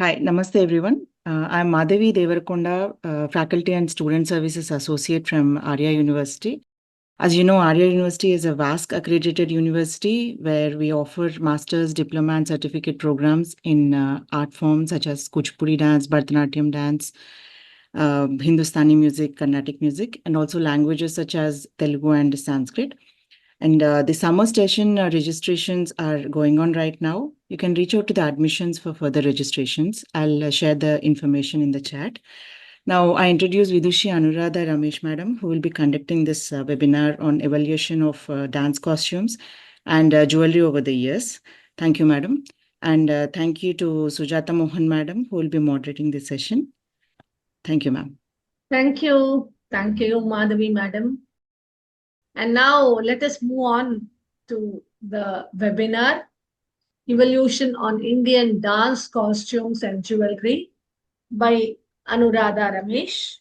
Hi, Namaste everyone. I'm Madhavi Devarakonda, Faculty and Student Services Associate from Aria University. As you know, Aria University is a vast accredited university where we offer master's, diploma, and certificate programs in art forms such as Kuchipudi dance, Bharatanatyam dance, Hindustani music, Carnatic music, and also languages such as Telugu and Sanskrit. And the summer session registrations are going on right now. You can reach out to the admissions for further registrations. I'll share the information in the chat. Now, I introduce Vidushi Anuradha Ramesh Madam, who will be conducting this webinar on evaluation of dance costumes and jewelry over the years. Thank you, Madam. And thank you to Sujata Mohan Madam, who will be moderating this session. Thank you, ma'am. Thank you. Thank you, Madhavi Madam. And now let us move on to the webinar, Evolution on Indian Dance Costumes and Jewelry by Anuradha Ramesh.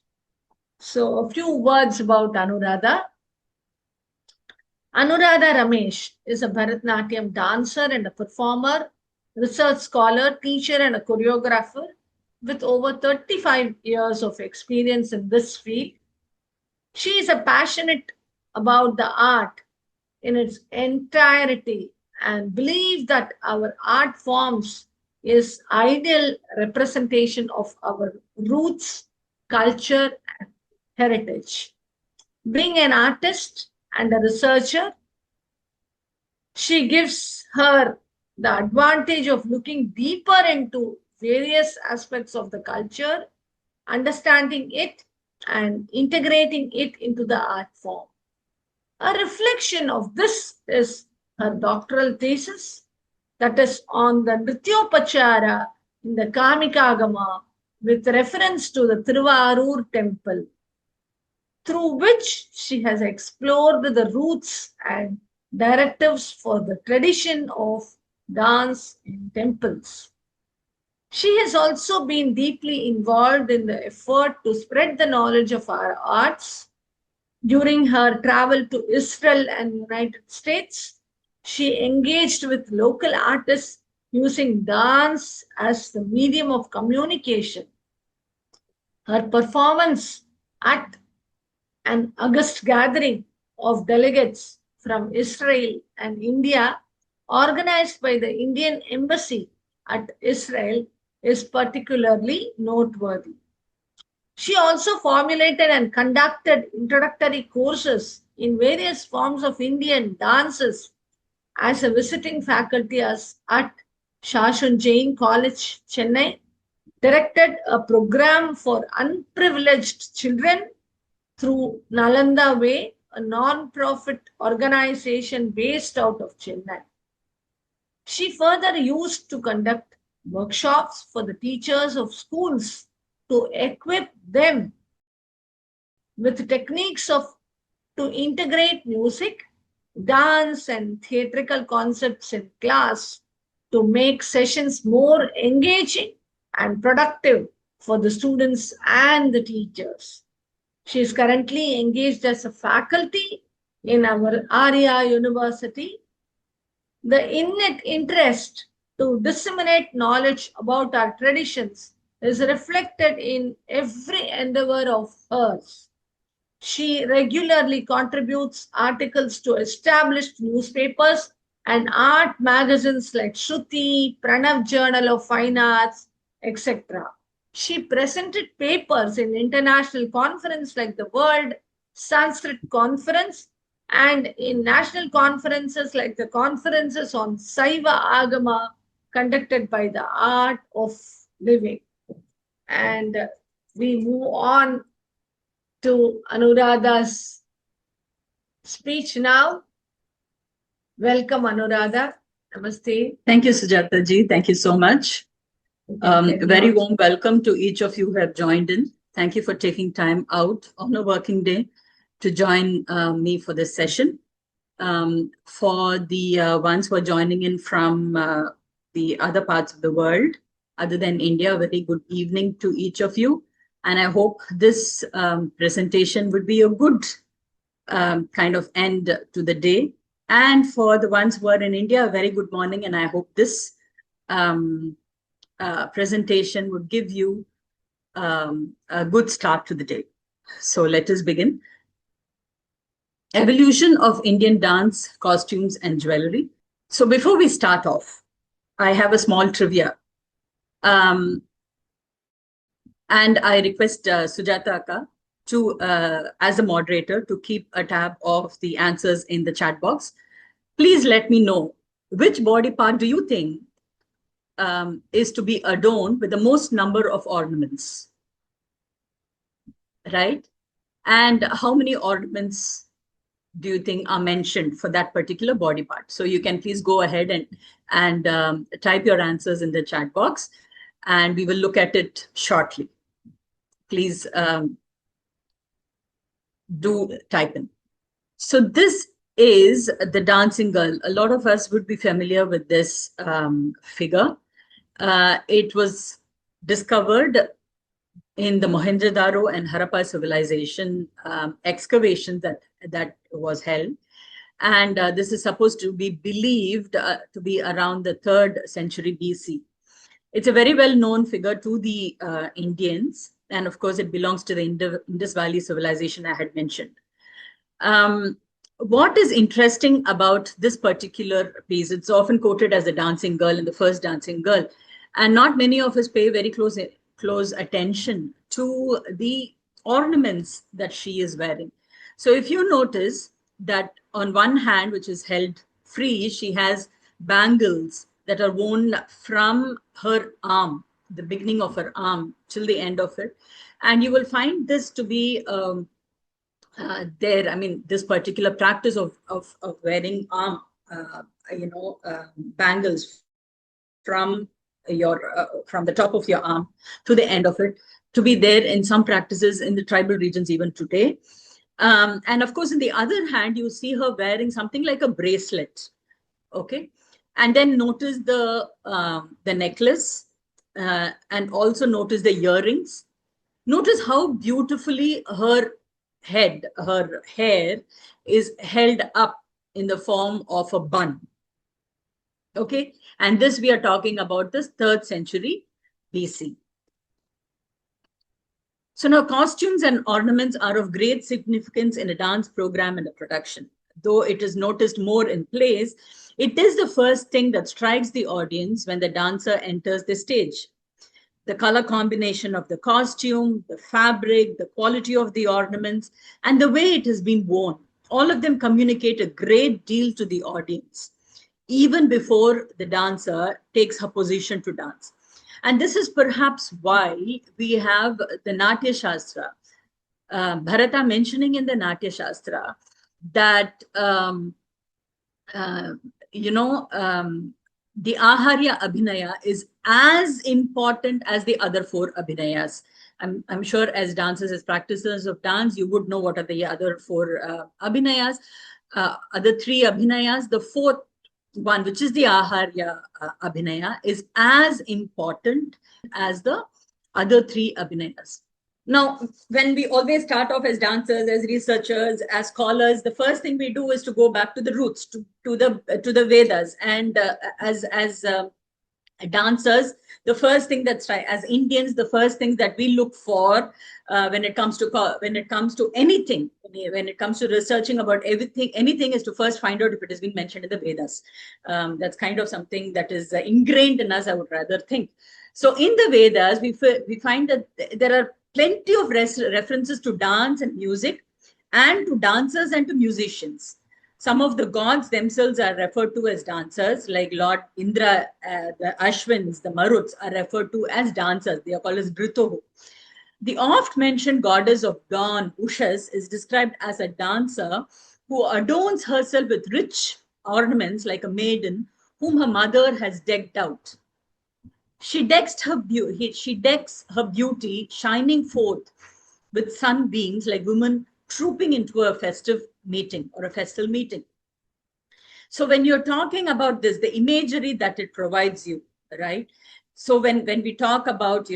So a few words about Anuradha. Anuradha Ramesh is a Bharatanatyam dancer and a performer, research scholar, teacher, and a choreographer with over 35 years of experience in this field. She is a passionate about the art in its entirety and believe that our art forms is ideal representation of our roots, culture, and heritage. Being an artist and a researcher, she gives her the advantage of looking deeper into various aspects of the culture, understanding it, and integrating it into the art form. A reflection of this is her doctoral thesis, that is on the Nrityopachara in the Kamikagama with reference to the Thiruvarur temple, through which she has explored the roots and directives for the tradition of dance in temples. She has also been deeply involved in the effort to spread the knowledge of our arts. During her travel to Israel and United States, she engaged with local artists using dance as the medium of communication. Her performance at an august gathering of delegates from Israel and India, organized by the Indian Embassy at Israel, is particularly noteworthy. She also formulated and conducted introductory courses in various forms of Indian dances as a visiting faculty at Shashun Jain College, Chennai, directed a program for unprivileged children through Nalanda Way, a non-profit organization based out of Chennai. She further used to conduct workshops for the teachers of schools to equip them with techniques to integrate music, dance, and theatrical concepts in class to make sessions more engaging and productive for the students and the teachers. She is currently engaged as a faculty in our Aria University. The innate interest to disseminate knowledge about our traditions is reflected in every endeavor of hers. She regularly contributes articles to established newspapers and art magazines like Shruti, Pranav Journal of Fine Arts, etc. She presented papers in international conferences like the World Sanskrit Conference and in national conferences like the conferences on Saiva Agama conducted by the Art of Living. And we move on to Anuradha's speech now. Welcome, Anuradha. Namaste. Thank you, Sujata ji. Thank you so much. Very warm welcome to each of you who have joined in. Thank you for taking time out on a working day to join me for this session. For the ones who are joining in from the other parts of the world, other than India, a very good evening to each of you. And I hope this presentation would be a good kind of end to the day. And for the ones who are in India, a very good morning. And I hope this presentation would give you a good start to the day. So let us begin. Evolution of Indian dance, costumes, and jewelry. So before we start off, I have a small trivia. And I request Sujata Akka to, as a moderator, to keep a tab of the answers in the chat box. Please let me know, which body part do you think is to be adorned with the most number of ornaments, right? And how many ornaments do you think are mentioned for that particular body part? So you can please go ahead and type your answers in the chat box, and we will look at it shortly. Please do type in. So this is the dancing girl. A lot of us would be familiar with this figure. It was discovered in the Mohenjo-daro and Harappa civilization excavation that was held. And this is supposed to be believed to be around the 3rd century BC. It's a very well-known figure to the Indians. And of course, it belongs to the Indus Valley civilization I had mentioned. What is interesting about this particular piece, it's often quoted as the dancing girl and the first dancing girl. And not many of us pay very close attention to the ornaments that she is wearing. So if you notice that on one hand, which is held free, she has bangles that are worn from her arm, the beginning of her arm till the end of it. And you will find this to be there. I mean, this particular practice of wearing arm, bangles from the top of your arm to the end of it, to be there in some practices in the tribal regions even today. And of course, on the other hand, you see her wearing something like a bracelet. Okay. And then notice the necklace, and also notice the earrings. Notice how beautifully her hair is held up in the form of a bun. Okay. And this we are talking about this 3rd century BC. So now costumes and ornaments are of great significance in a dance program and a production. Though it is noticed more in plays, it is the first thing that strikes the audience when the dancer enters the stage. The color combination of the costume, the fabric, the quality of the ornaments, and the way it has been worn, all of them communicate a great deal to the audience, even before the dancer takes her position to dance. And this is perhaps why we have the Natya Shastra, Bharata mentioning in the Natya Shastra that, the Aharya Abhinaya is as important as the other 4 Abhinayas. I'm sure as dancers, as practitioners of dance, you would know what are the other 4 Abhinayas. Other 3 Abhinayas, the 4th one, which is the Aharya Abhinaya, is as important as the other 3 Abhinayas. Now, when we always start off as dancers, as researchers, as scholars, the first thing we do is to go back to the roots, to the Vedas. And as dancers, the first thing as Indians, the first thing that we look for when it comes to anything, when it comes to researching about anything is to first find out if it has been mentioned in the Vedas. That's kind of something that is ingrained in us, I would rather think. So in the Vedas, we find that there are plenty of references to dance and music, and to dancers and to musicians. Some of the gods themselves are referred to as dancers, like Lord Indra, the Ashwins, the Maruts are referred to as dancers. They are called as Britohu. The oft-mentioned goddess of dawn, Ushas, is described as a dancer who adorns herself with rich ornaments like a maiden whom her mother has decked out. She decks her beauty shining forth with sunbeams like women trooping into a festive meeting or a festal meeting. So when you're talking about this, the imagery that it provides you, right? So when we talk about,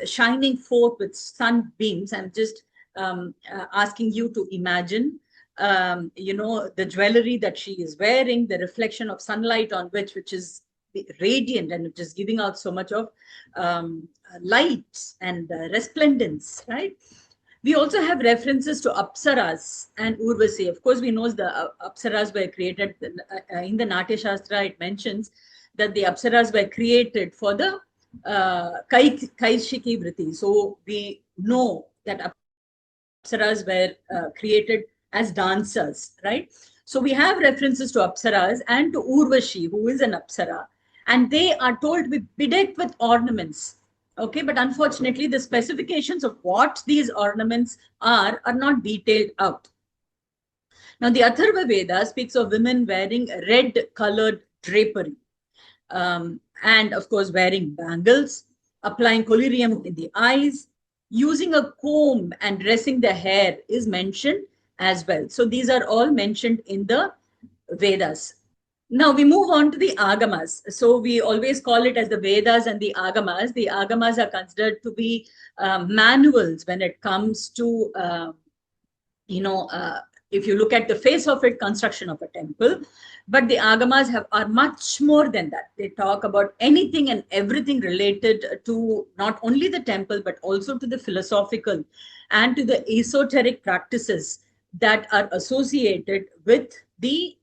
shining forth with sunbeams, I'm just asking you to imagine, the jewellery that she is wearing, the reflection of sunlight on which is radiant and just giving out so much of light and resplendence, right? We also have references to Apsaras and Urvasi. Of course, we know the Apsaras were created in the Natya Shastra. It mentions that the Apsaras were created for the Kaishiki Vriti. So we know that Apsaras were created as dancers, right? So we have references to Apsaras and to Urvashi, who is an Apsara, and they are told to be bedecked with ornaments. Okay, but unfortunately, the specifications of what these ornaments are not detailed out. Now, the Atharva Veda speaks of women wearing red-colored drapery, and of course, wearing bangles, applying collyrium in the eyes, using a comb and dressing the hair is mentioned as well. So these are all mentioned in the Vedas. Now we move on to the Agamas. So we always call it as the Vedas and the Agamas. The Agamas are considered to be manuals when it comes to, if you look at the face of it, construction of a temple. But the Agamas are much more than that. They talk about anything and everything related to not only the temple, but also to the philosophical and to the esoteric practices that are associated with the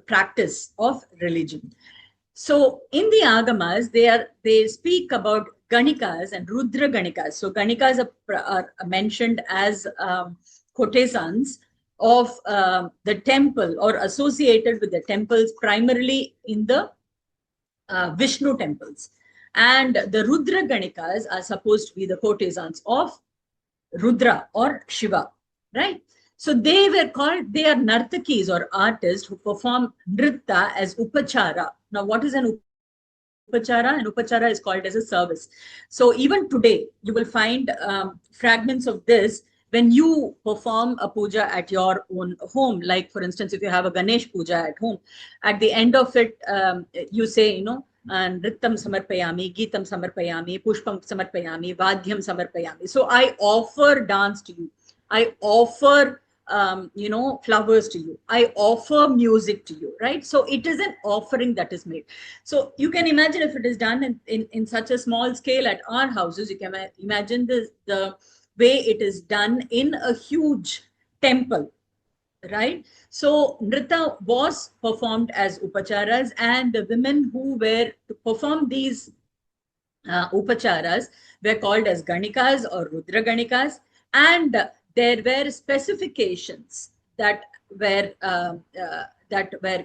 practice of religion. So in the Agamas, they speak about Ganikas and Rudra Ganikas. So Ganikas are mentioned as courtesans of the temple or associated with the temples, primarily in the Vishnu temples. And the Rudra Ganikas are supposed to be the courtesans of Rudra or Shiva, right? So they are nartakis or artists who perform nritta as upachara. Now, what is an upachara? An upachara is called as a service. So even today, you will find fragments of this when you perform a puja at your own home. Like, for instance, if you have a Ganesh puja at home, at the end of it, you say, Nrittam samarpayami, Geetam samarpayami, Pushpam samarpayami, Vadhyam samarpayami. So I offer dance to you. I offer flowers to you. I offer music to you, right? So it is an offering that is made. So you can imagine if it is done in such a small scale at our houses, you can imagine the way it is done in a huge temple, right? So Nritta was performed as upacharas, and the women who were to perform these upacharas were called as Ganikas or Rudra Ganikas, and there were specifications that were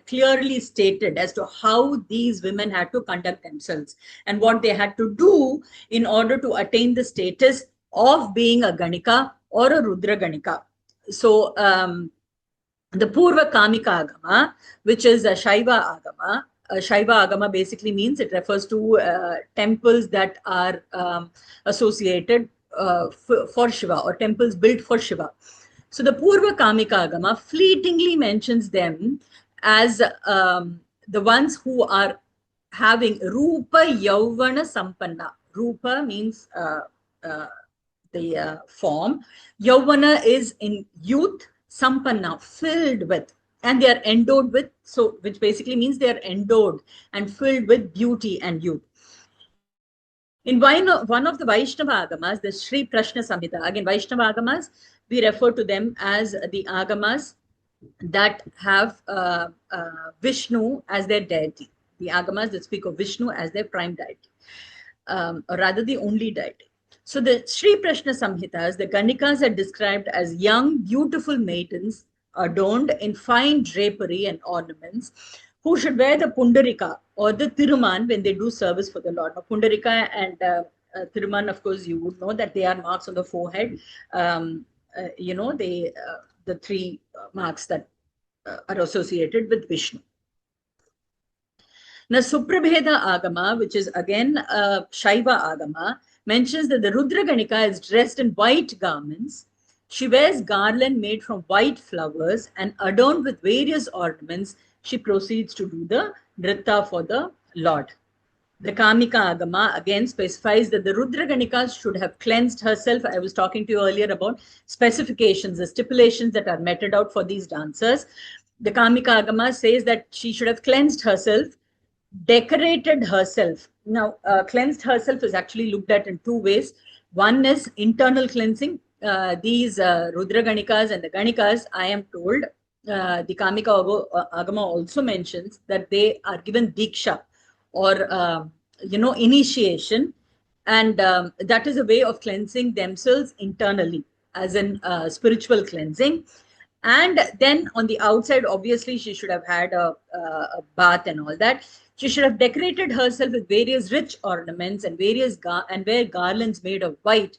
clearly stated as to how these women had to conduct themselves and what they had to do in order to attain the status of being a Ganika or a Rudra Ganika. So the Purva Kamika Agama, which is a Shaiva Agama, Shaiva Agama basically means it refers to temples that are associated for Shiva, or temples built for Shiva. So the Purva Kamika Agama fleetingly mentions them as the ones who are having Rupa Yauvana Sampanna. Rupa means the form. Yauvana is in youth, Sampanna, filled with, and they are endowed with, so which basically means they are endowed and filled with beauty and youth. In one of the Vaishnava Agamas, the Sri Prashna Samhita, again, Vaishnava Agamas, we refer to them as the Agamas that have Vishnu as their deity. The Agamas that speak of Vishnu as their prime deity, or rather the only deity. So the Sri Prashna Samhitas, the Ganikas are described as young, beautiful maidens adorned in fine drapery and ornaments, who should wear the Pundarika or the Thiruman when they do service for the Lord. Now, Pundarika and Thiruman, of course, you would know that they are marks on the forehead. The three marks that are associated with Vishnu. Now, Suprabheda Agama, which is again Shaiva Agama, mentions that the Rudra Ganika is dressed in white garments. She wears garland made from white flowers and adorned with various ornaments. She proceeds to do the nritta for the Lord. The Kamika Agama again specifies that the Rudra Ganika should have cleansed herself. I was talking to you earlier about specifications, the stipulations that are meted out for these dancers. The Kamika Agama says that she should have cleansed herself decorated herself. Now, cleansed herself is actually looked at in two ways. One is internal cleansing. These Rudra Ganikas and the Ganikas, I am told, the Kamika Agama also mentions that they are given Diksha or, initiation. And that is a way of cleansing themselves internally, as in spiritual cleansing. And then on the outside, obviously, she should have had a bath and all that. She should have decorated herself with various rich ornaments and wear garlands made of white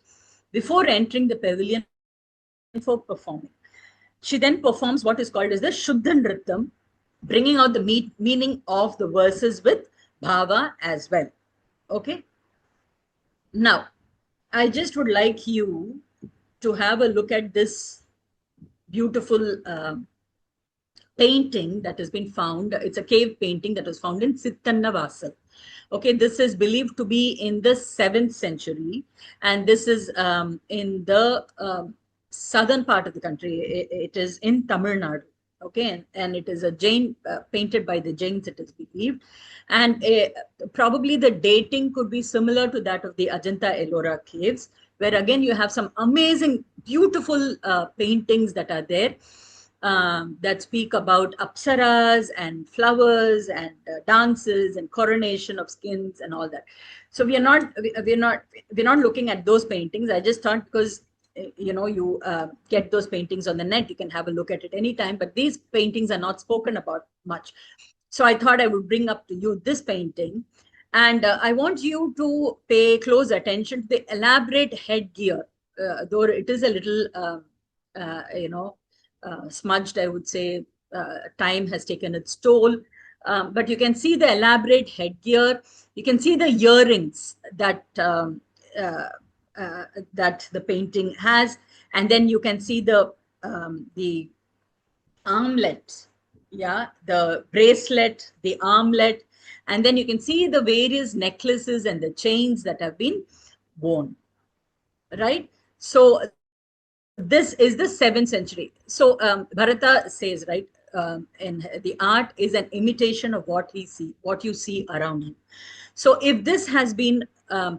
before entering the pavilion for performing. She then performs what is called as the Shuddha Nrityam, bringing out the meaning of the verses with bhava as well. Okay. Now, I just would like you to have a look at this beautiful painting that has been found. It's a cave painting that was found in Sittannavasal. Okay, this is believed to be in the 7th century, and this is in the southern part of the country. It is in Tamil Nadu. Okay, and it is a Jain, painted by the Jains, it is believed. And probably the dating could be similar to that of the Ajanta-Ellora caves, where again you have some amazing, beautiful paintings that are there that speak about apsaras and flowers and dances and coronation of skins and all that. So we're not looking at those paintings. I just thought, because you get those paintings on the net, you can have a look at it anytime, but these paintings are not spoken about much. So I thought I would bring up to you this painting, and I want you to pay close attention to the elaborate headgear, though it is a little, smudged, I would say. Time has taken its toll, but you can see the elaborate headgear. You can see the earrings that that the painting has, and then you can see the armlet, the bracelet, the armlet, and then you can see the various necklaces and the chains that have been worn, right? So this is the 7th century. So Bharata says, right, in the art is an imitation of what you see around him. So if this has been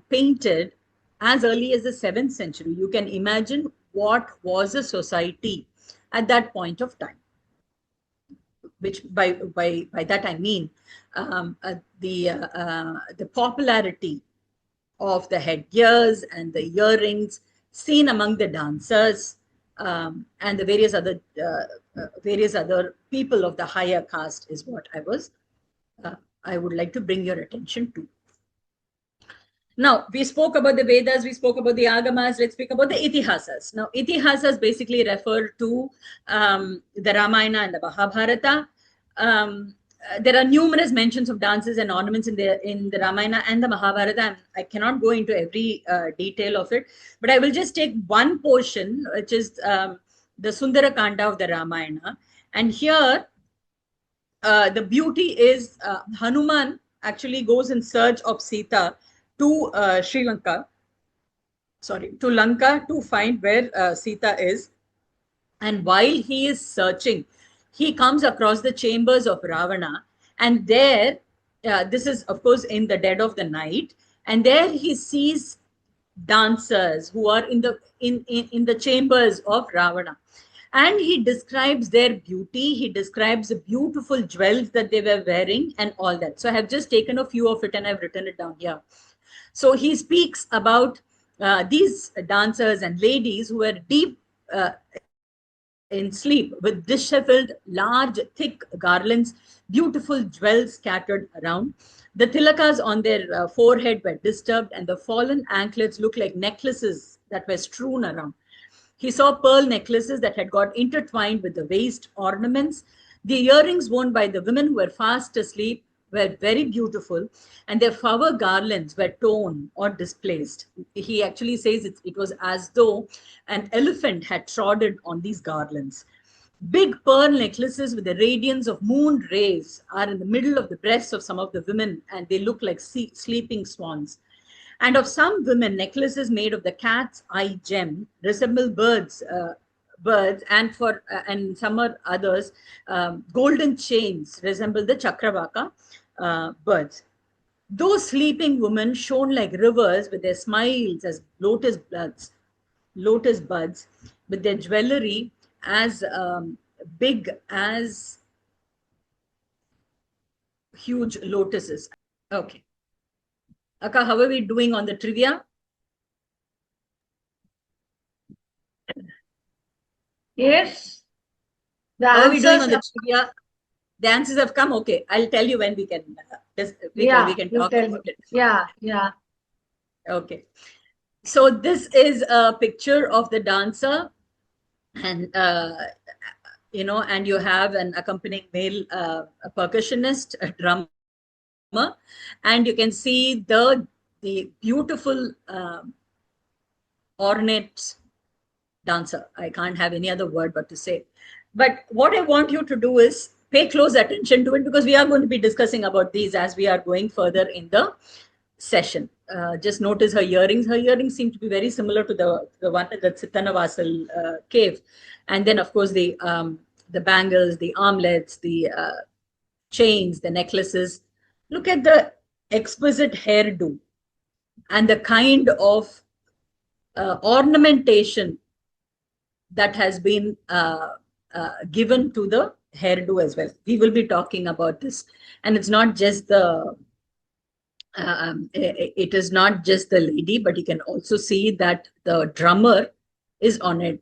painted as early as the 7th century, you can imagine what was a society at that point of time. Which by that I mean the popularity of the headgears and the earrings seen among the dancers and the various other people of the higher caste is what I would like to bring your attention to. Now, we spoke about the Vedas, we spoke about the Agamas, let's speak about the Itihasas. Now, Itihasas basically refer to the Ramayana and the Mahabharata. There are numerous mentions of dances and ornaments in the Ramayana and the Mahabharata. I cannot go into every detail of it, but I will just take one portion, which is the Sundara Kanda of the Ramayana. And here, the beauty is Hanuman actually goes in search of Sita to Lanka to find where Sita is. And while he is searching, he comes across the chambers of Ravana. And there, this is, of course, in the dead of the night. And there he sees dancers who are in the chambers of Ravana. And he describes their beauty. He describes the beautiful jewels that they were wearing and all that. So I have just taken a few of it and I've written it down here. So he speaks about these dancers and ladies who were deep in sleep with disheveled, large, thick garlands, beautiful jewels scattered around. The tilakas on their forehead were disturbed, and the fallen anklets looked like necklaces that were strewn around. He saw pearl necklaces that had got intertwined with the waist ornaments. The earrings worn by the women who were fast asleep were very beautiful, and their flower garlands were torn or displaced. He actually says it was as though an elephant had trodden on these garlands. Big pearl necklaces with the radiance of moon rays are in the middle of the breasts of some of the women, and they look like sleeping swans. And of some women, necklaces made of the cat's eye gem resemble birds, and some others, golden chains resemble the chakravaka. birds. Those sleeping women shone like rivers with their smiles as lotus buds, with their jewellery as big as huge lotuses. Okay. Akka, how are we doing on the trivia? Yes. How are we doing on the trivia? The answers have come. Okay, I'll tell you when we can we can talk about it. Yeah. Okay. So this is a picture of the dancer, and and you have an accompanying male a percussionist, a drummer, and you can see the beautiful ornate dancer. I can't have any other word but to say. But what I want you to do is pay close attention to it, because we are going to be discussing about these as we are going further in the session. Just notice her earrings. Her earrings seem to be very similar to the one at the Chittanavasal cave. And then, of course, the bangles, the armlets, the chains, the necklaces. Look at the exquisite hairdo and the kind of ornamentation that has been given to the hairdo as well. We will be talking about this, and it's not just the it is not just the lady, but you can also see that the drummer is on it.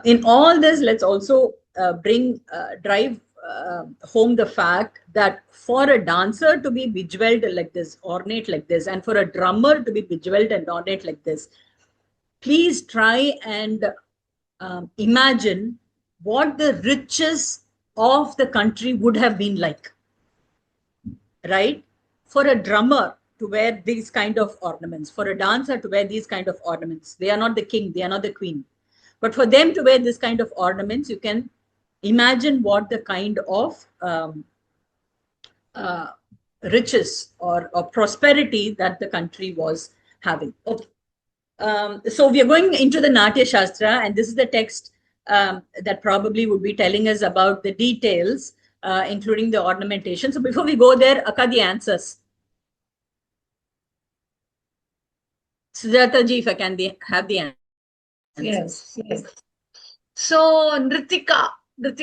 In all this, let's also drive home the fact that for a dancer to be bejeweled like this, ornate like this, and for a drummer to be bejeweled and ornate like this, please try and imagine what the riches of the country would have been like, right? For a drummer to wear these kind of ornaments, for a dancer to wear these kind of ornaments. They are not the king, they are not the queen. But for them to wear this kind of ornaments, you can imagine what the kind of riches or prosperity that the country was having. Okay. So we are going into the Natya Shastra, and this is the text that probably would be telling us about the details, including the ornamentation. So before we go there, Akka, the answers. Sujata ji, if I can have the answers. Yes. So Nritika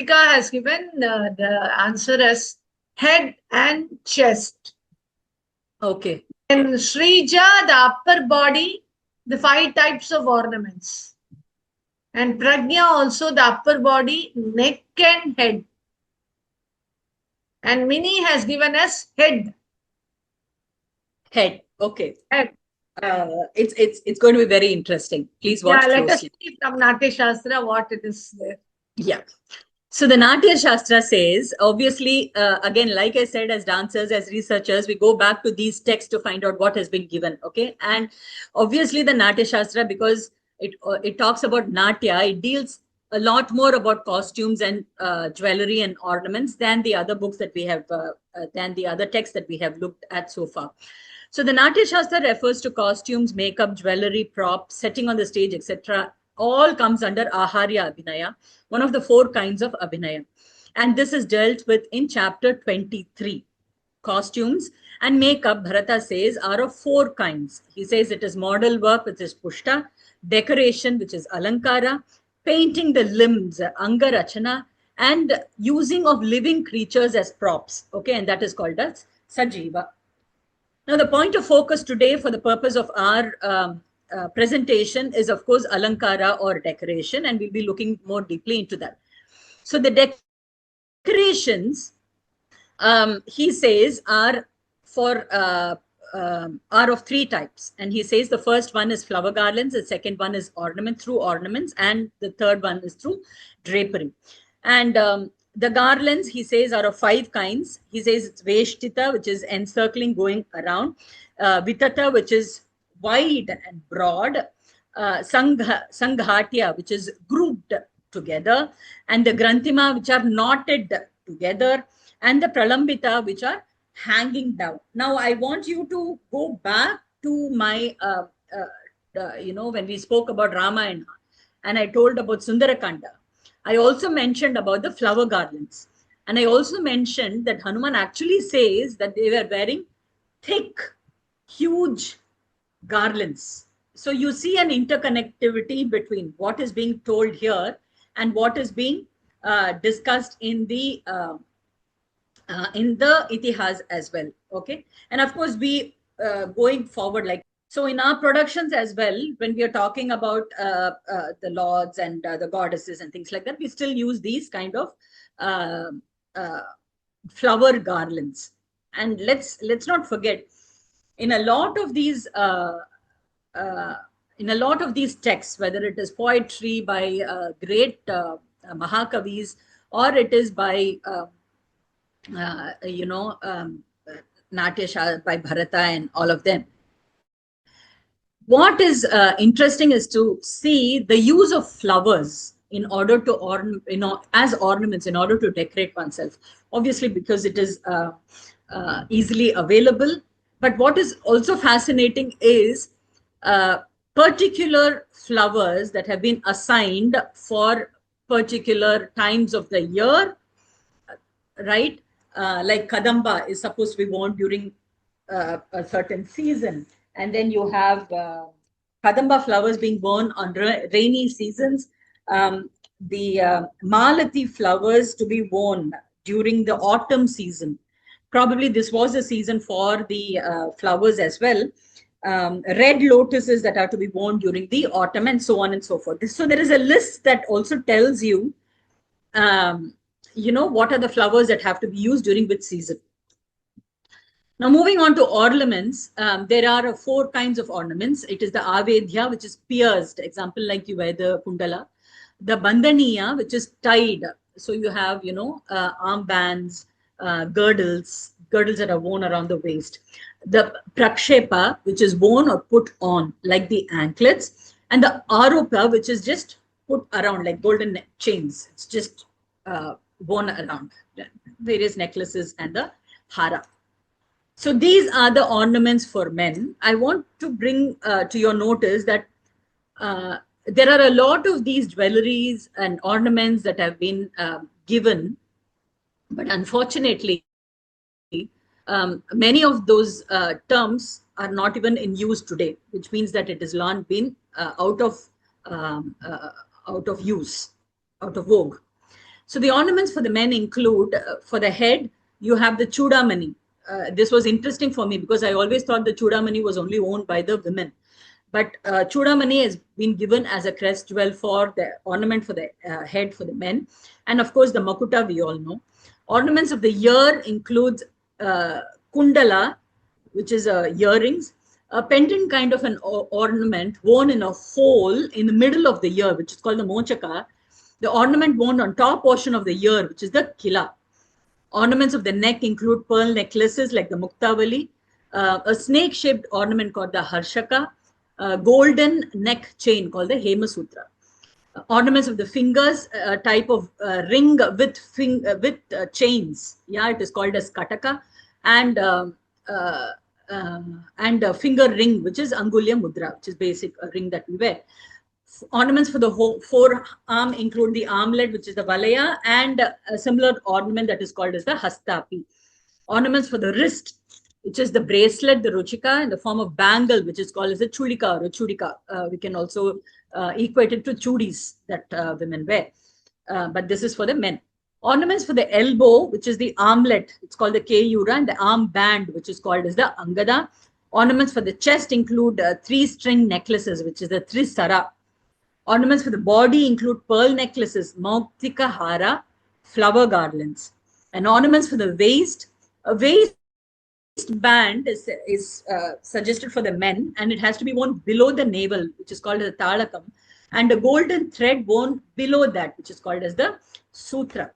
has given the answer as head and chest. Okay. And Shrija, the upper body, the 5 types of ornaments. And Pragya also the upper body, neck and head. And Mini has given us head. Head. Okay. Head. It's going to be very interesting. Please watch closely. Let us see from Natya Shastra what it is there. Yeah. So the Natya Shastra says, obviously, again, like I said, as dancers, as researchers, we go back to these texts to find out what has been given. Okay. And obviously the Natya Shastra, because it talks about Natya, it deals a lot more about costumes and jewelry and ornaments than the other books that we have, than the other texts that we have looked at so far. So the Natya Shastra refers to costumes, makeup, jewelry, props, setting on the stage, etc. All comes under Aharya Abhinaya, one of the 4 kinds of Abhinaya. And this is dealt with in chapter 23. Costumes and makeup, Bharata says, are of 4 kinds. He says it is model work, which is Pushta, decoration, which is Alankara, painting the limbs, Angarachana, and using of living creatures as props. Okay, and that is called as Sajiva. Now, the point of focus today for the purpose of our presentation is, of course, Alankara or decoration, and we'll be looking more deeply into that. So the decorations, he says, are of 3 types. And he says the first one is flower garlands, the second one is through ornaments, and the third one is through drapery. And the garlands, he says, are of 5 kinds. He says it's Veshtita, which is encircling, going around. Vitata, which is wide and broad. Sanghatya, which is grouped together. And the Granthima, which are knotted together. And the Pralambita, which are hanging down. Now, I want you to go back to my, when we spoke about Ramayana, and I told about Sundarakanda. I also mentioned about the flower garlands. And I also mentioned that Hanuman actually says that they were wearing thick, huge garlands. So you see an interconnectivity between what is being told here and what is being discussed in the itihas as well. Okay, and of course we going forward, like, so in our productions as well, when we are talking about the lords and the goddesses and things like that, we still use these kind of uh, uh, flower garlands. And let's not forget, in a lot of these texts, whether it is poetry by great Mahakavis, or it is by Natya by Bharata and all of them. What is interesting is to see the use of flowers in order to as ornaments, in order to decorate oneself. Obviously, because it is easily available. But what is also fascinating is particular flowers that have been assigned for particular times of the year, right? Like Kadamba is supposed to be worn during a certain season. And then you have Kadamba flowers being worn on rainy seasons. The Malati flowers to be worn during the autumn season. Probably this was a season for the flowers as well. Red lotuses that are to be worn during the autumn, and so on and so forth. So there is a list that also tells you, what are the flowers that have to be used during which season. Now, moving on to ornaments, there are 4 kinds of ornaments. It is the Avedya, which is pierced, example like you wear the kundala. The Bandaniya, which is tied. So you have, armbands, girdles that are worn around the waist. The Prakshepa, which is worn or put on, like the anklets. And the Aropa, which is just put around, like golden chains. It's just worn around, various necklaces and the hara. So these are the ornaments for men. I want to bring to your notice that there are a lot of these jewelleries and ornaments that have been given, but unfortunately, many of those terms are not even in use today, which means that it has long been out of use, out of vogue. So the ornaments for the men include, for the head, you have the chudamani. This was interesting for me because I always thought the chudamani was only owned by the women. But chudamani has been given as a crest jewel for the ornament for the head for the men. And of course, the makuta, we all know. Ornaments of the ear includes kundala, which is earrings, a pendant kind of an ornament worn in a hole in the middle of the ear, which is called the mochaka. The ornament worn on top portion of the ear, which is the kila. Ornaments of the neck include pearl necklaces like the muktavali, a snake-shaped ornament called the harshaka, a golden neck chain called the hemasutra. Ornaments of the fingers, a type of ring with chains. Yeah, it is called as kataka, and a finger ring, which is angulya mudra, which is basic ring that we wear. Ornaments for the forearm include the armlet, which is the valaya, and a similar ornament that is called as the hastapi. Ornaments for the wrist, which is the bracelet, the ruchika, in the form of bangle, which is called as the chulika or chudika. We can also equate it to chudis that women wear. But this is for the men. Ornaments for the elbow, which is the armlet, it's called the keyura, and the arm band, which is called as the angada. Ornaments for the chest include 3-string necklaces, which is the trisara. Ornaments for the body include pearl necklaces, mautika hara, flower garlands. And ornaments for the waist, a waist band is suggested for the men, and it has to be worn below the navel, which is called as the talakam, and a golden thread worn below that, which is called as the sutra.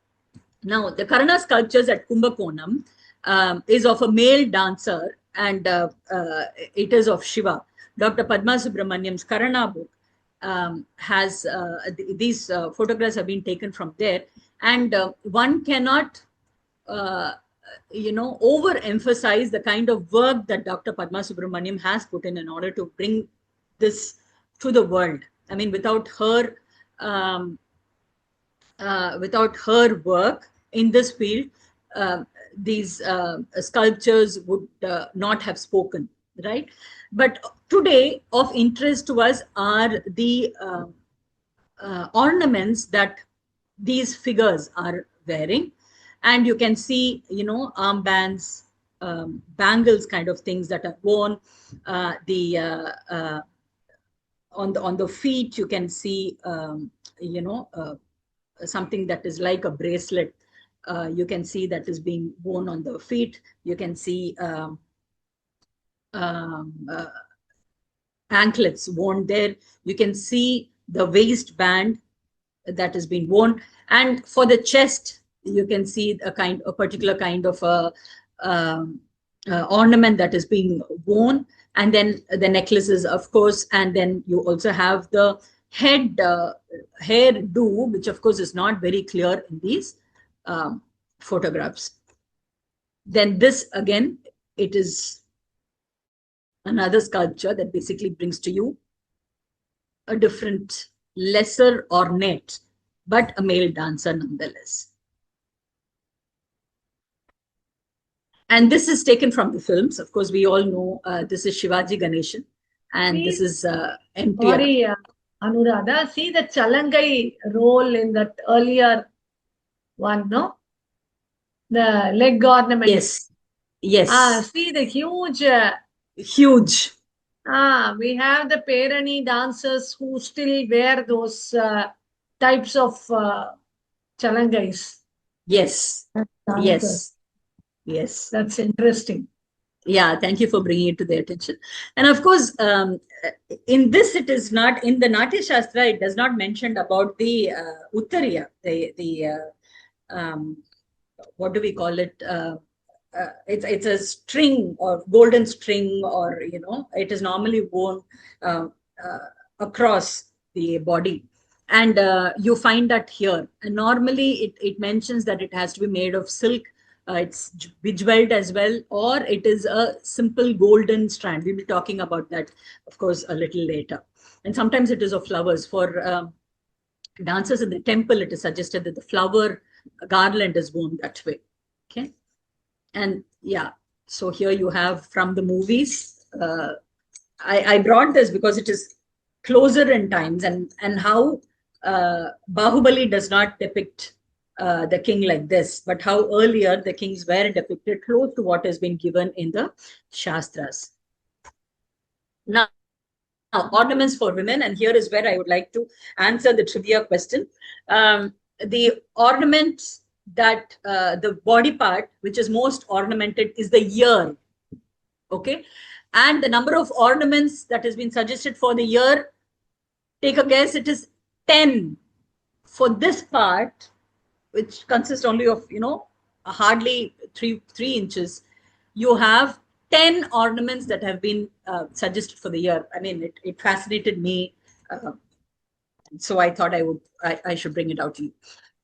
Now, the Karana sculptures at Kumbakonam is of a male dancer, and it is of Shiva. Dr. Padma Subramaniam's Karana book has these photographs have been taken from there, and one cannot overemphasize the kind of work that Dr. Padma Subramaniam has put in order to bring this to the world. I mean, without her work, in this field, these sculptures would not have spoken, right? But today of interest to us are the ornaments that these figures are wearing. And you can see, armbands, bangles kind of things that are worn. On the feet, you can see, something that is like a bracelet. You can see that is being worn on the feet. You can see anklets worn there. You can see the waistband that has been worn, and for the chest, you can see a particular kind of ornament that is being worn, and then the necklaces, of course, and then you also have the head hairdo, which of course is not very clear in these photographs. Then this again, it is another sculpture that basically brings to you a different, lesser ornate, but a male dancer nonetheless. And this is taken from the films. Of course, we all know this is Shivaji Ganeshan, and this is MTR. Sorry, Anuradha, see the Chalangai role in that earlier one, no? The leg ornament. Yes. Yes. See the huge. Huge. We have the Perani dancers who still wear those types of chalangais. Yes. Dancers. Yes. Yes. That's interesting. Yeah, thank you for bringing it to their attention. And of course, in this, it is not, in the Natya Shastra, it does not mention about the Uttariya, what do we call it? It's a string or golden string, or, it is normally worn across the body. And you find that here. And normally it mentions that it has to be made of silk. It's bejeweled as well, or it is a simple golden strand. We'll be talking about that, of course, a little later. And sometimes it is of flowers. For dancers in the temple, it is suggested that the flower garland is worn that way. Okay. And yeah, so here you have from the movies. I brought this because it is closer in times, and how Bahubali does not depict the king like this, but how earlier the kings were depicted close to what has been given in the Shastras. Now, ornaments for women, and here is where I would like to answer the trivia question. The ornament that the body part which is most ornamented is the ear. Okay, and the number of ornaments that has been suggested for the ear, take a guess, it is 10. For this part, which consists only of, hardly 3 inches, you have 10 ornaments that have been suggested for the ear. I mean, it fascinated me. So I thought I should bring it out to you.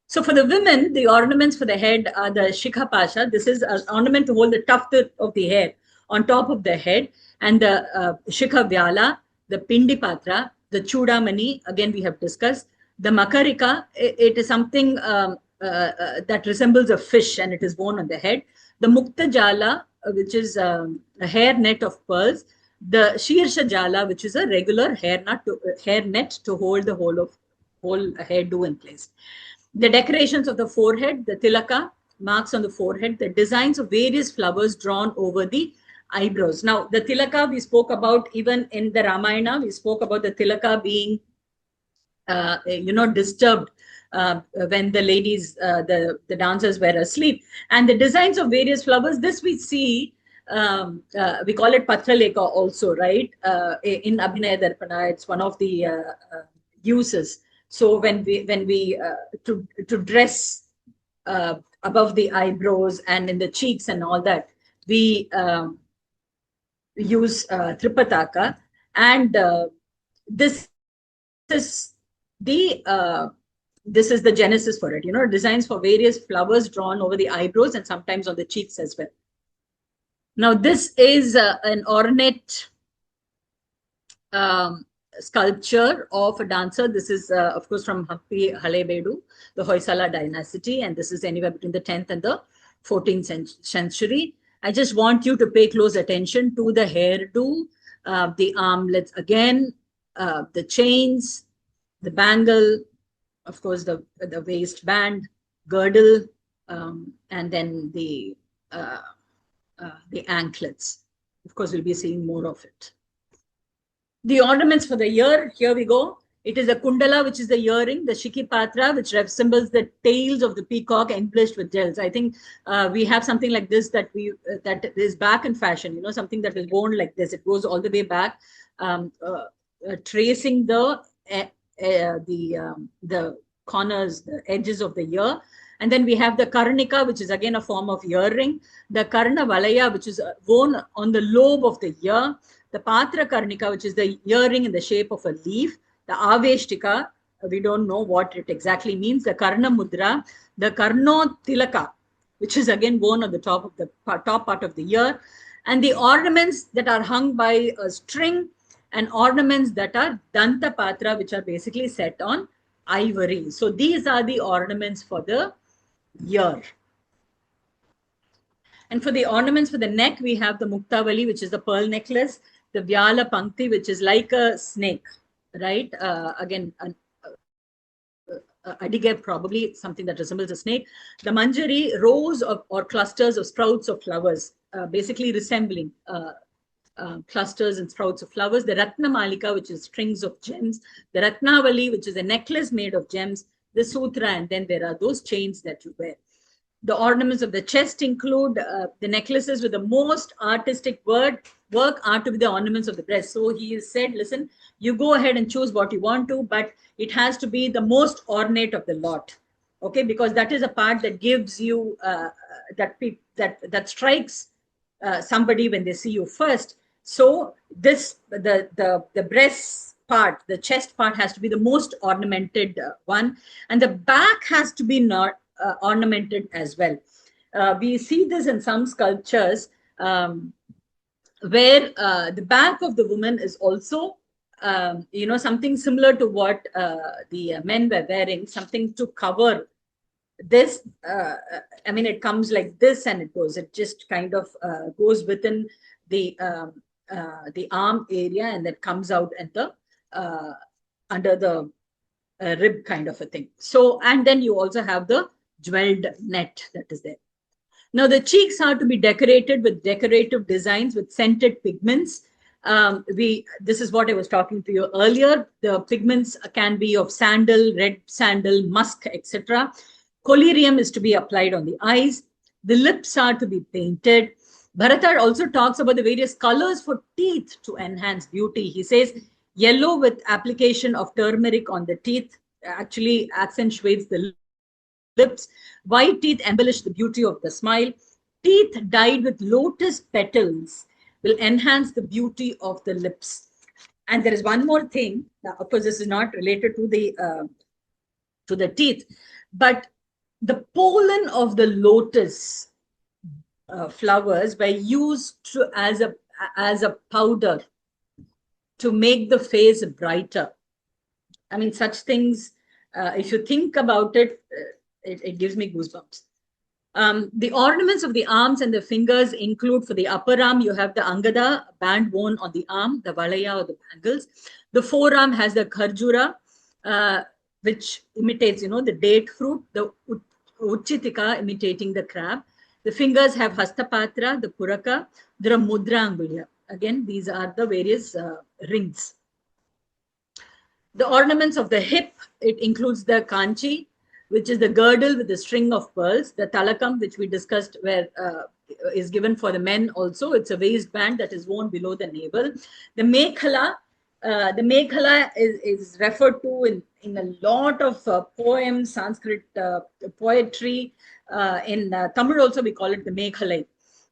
So for the women, the ornaments for the head are the Shikha Pasha. This is an ornament to hold the tuft of the hair on top of the head, and the Shikha Vyala, the Pindi Patra, the Chudamani, again we have discussed. The Makarika, it is something that resembles a fish, and it is worn on the head. The Mukta Jala, which is a hair net of pearls. The Shirsha Jala, which is a regular hair net to hold the whole hairdo in place. The decorations of the forehead, the tilaka, marks on the forehead, the designs of various flowers drawn over the eyebrows. Now, the tilaka we spoke about even in the Ramayana. We spoke about the tilaka being, disturbed when the ladies, the dancers were asleep. And the designs of various flowers, this we see, we call it Patraleka also, right? In Abhinaya Darpana, it's one of the uses. So when we to dress above the eyebrows and in the cheeks and all that, we use Tripataka, and this is the genesis for it. Designs for various flowers drawn over the eyebrows and sometimes on the cheeks as well. Now this is an ornate sculpture of a dancer. This is, of course, from Hampi Halebedu, the Hoysala dynasty, and this is anywhere between the 10th and the 14th century. I just want you to pay close attention to the hairdo, the armlets again, the chains, the bangle, of course, the waistband, girdle, and then the anklets. Of course, we'll be seeing more of it. The ornaments for the ear, here we go. It is a kundala, which is the earring, the shiki patra, which resembles the tails of the peacock embellished with gels. I think we have something like this that is back in fashion, something that is worn like this. It goes all the way back, tracing the corners, the edges of the ear. And then we have the karnika, which is again a form of earring. The karna valaya, which is worn on the lobe of the ear. The patra karnika, which is the earring in the shape of a leaf. The aveshtika, we don't know what it exactly means. The karna mudra, the karno tilaka, which is again worn on the top of the top part of the ear. And the ornaments that are hung by a string, and ornaments that are danta patra, which are basically set on ivory. So these are the ornaments for the ear. And for the ornaments for the neck, we have the muktavali, which is the pearl necklace, the vyala pankti, which is like a snake, right? Again, adige, probably something that resembles a snake. The manjari, rows of or clusters of sprouts of flowers, basically resembling clusters and sprouts of flowers. The ratna malika, which is strings of gems. The ratnavali, which is a necklace made of gems. The sutra, and then there are those chains that you wear. The ornaments of the chest include the necklaces with the most artistic work are to be the ornaments of the breast. So he said, listen, you go ahead and choose what you want to, but it has to be the most ornate of the lot. Okay, because that is a part that gives you, that strikes somebody when they see you first. So this, the breast part, the chest part has to be the most ornamented one. And the back has to be not ornamented as well. We see this in some sculptures where the back of the woman is also, something similar to what the men were wearing, something to cover this. I mean, it comes like this and it just kind of goes within the arm area, and that comes out at the under the rib kind of a thing. So, and then you also have the jeweled net that is there. Now, the cheeks are to be decorated with decorative designs with scented pigments. This is what I was talking to you earlier. The pigments can be of sandal, red sandal, musk, etc. Collyrium is to be applied on the eyes. The lips are to be painted. Bharata also talks about the various colors for teeth to enhance beauty. He says yellow with application of turmeric on the teeth actually accentuates the lips. White teeth embellish the beauty of the smile. Teeth dyed with lotus petals will enhance the beauty of the lips. And there is one more thing. Now, of course, this is not related to the teeth, but the pollen of the lotus flowers were used as a powder to make the face brighter. I mean, such things, if you think about it, it gives me goosebumps. The ornaments of the arms and the fingers include, for the upper arm, you have the angada, band worn on the arm, the valaya or the bangles. The forearm has the kharjura, which imitates, the date fruit, the uchitika imitating the crab. The fingers have hastapatra, the puraka, there are mudra angulya. Again, these are the various rings. The ornaments of the hip, it includes the kanchi, which is the girdle with the string of pearls. The talakam, which we discussed, where is given for the men also. It's a waistband that is worn below the navel. The mekhala, is referred to in a lot of poems, Sanskrit poetry. In Tamil also we call it the mekhalai.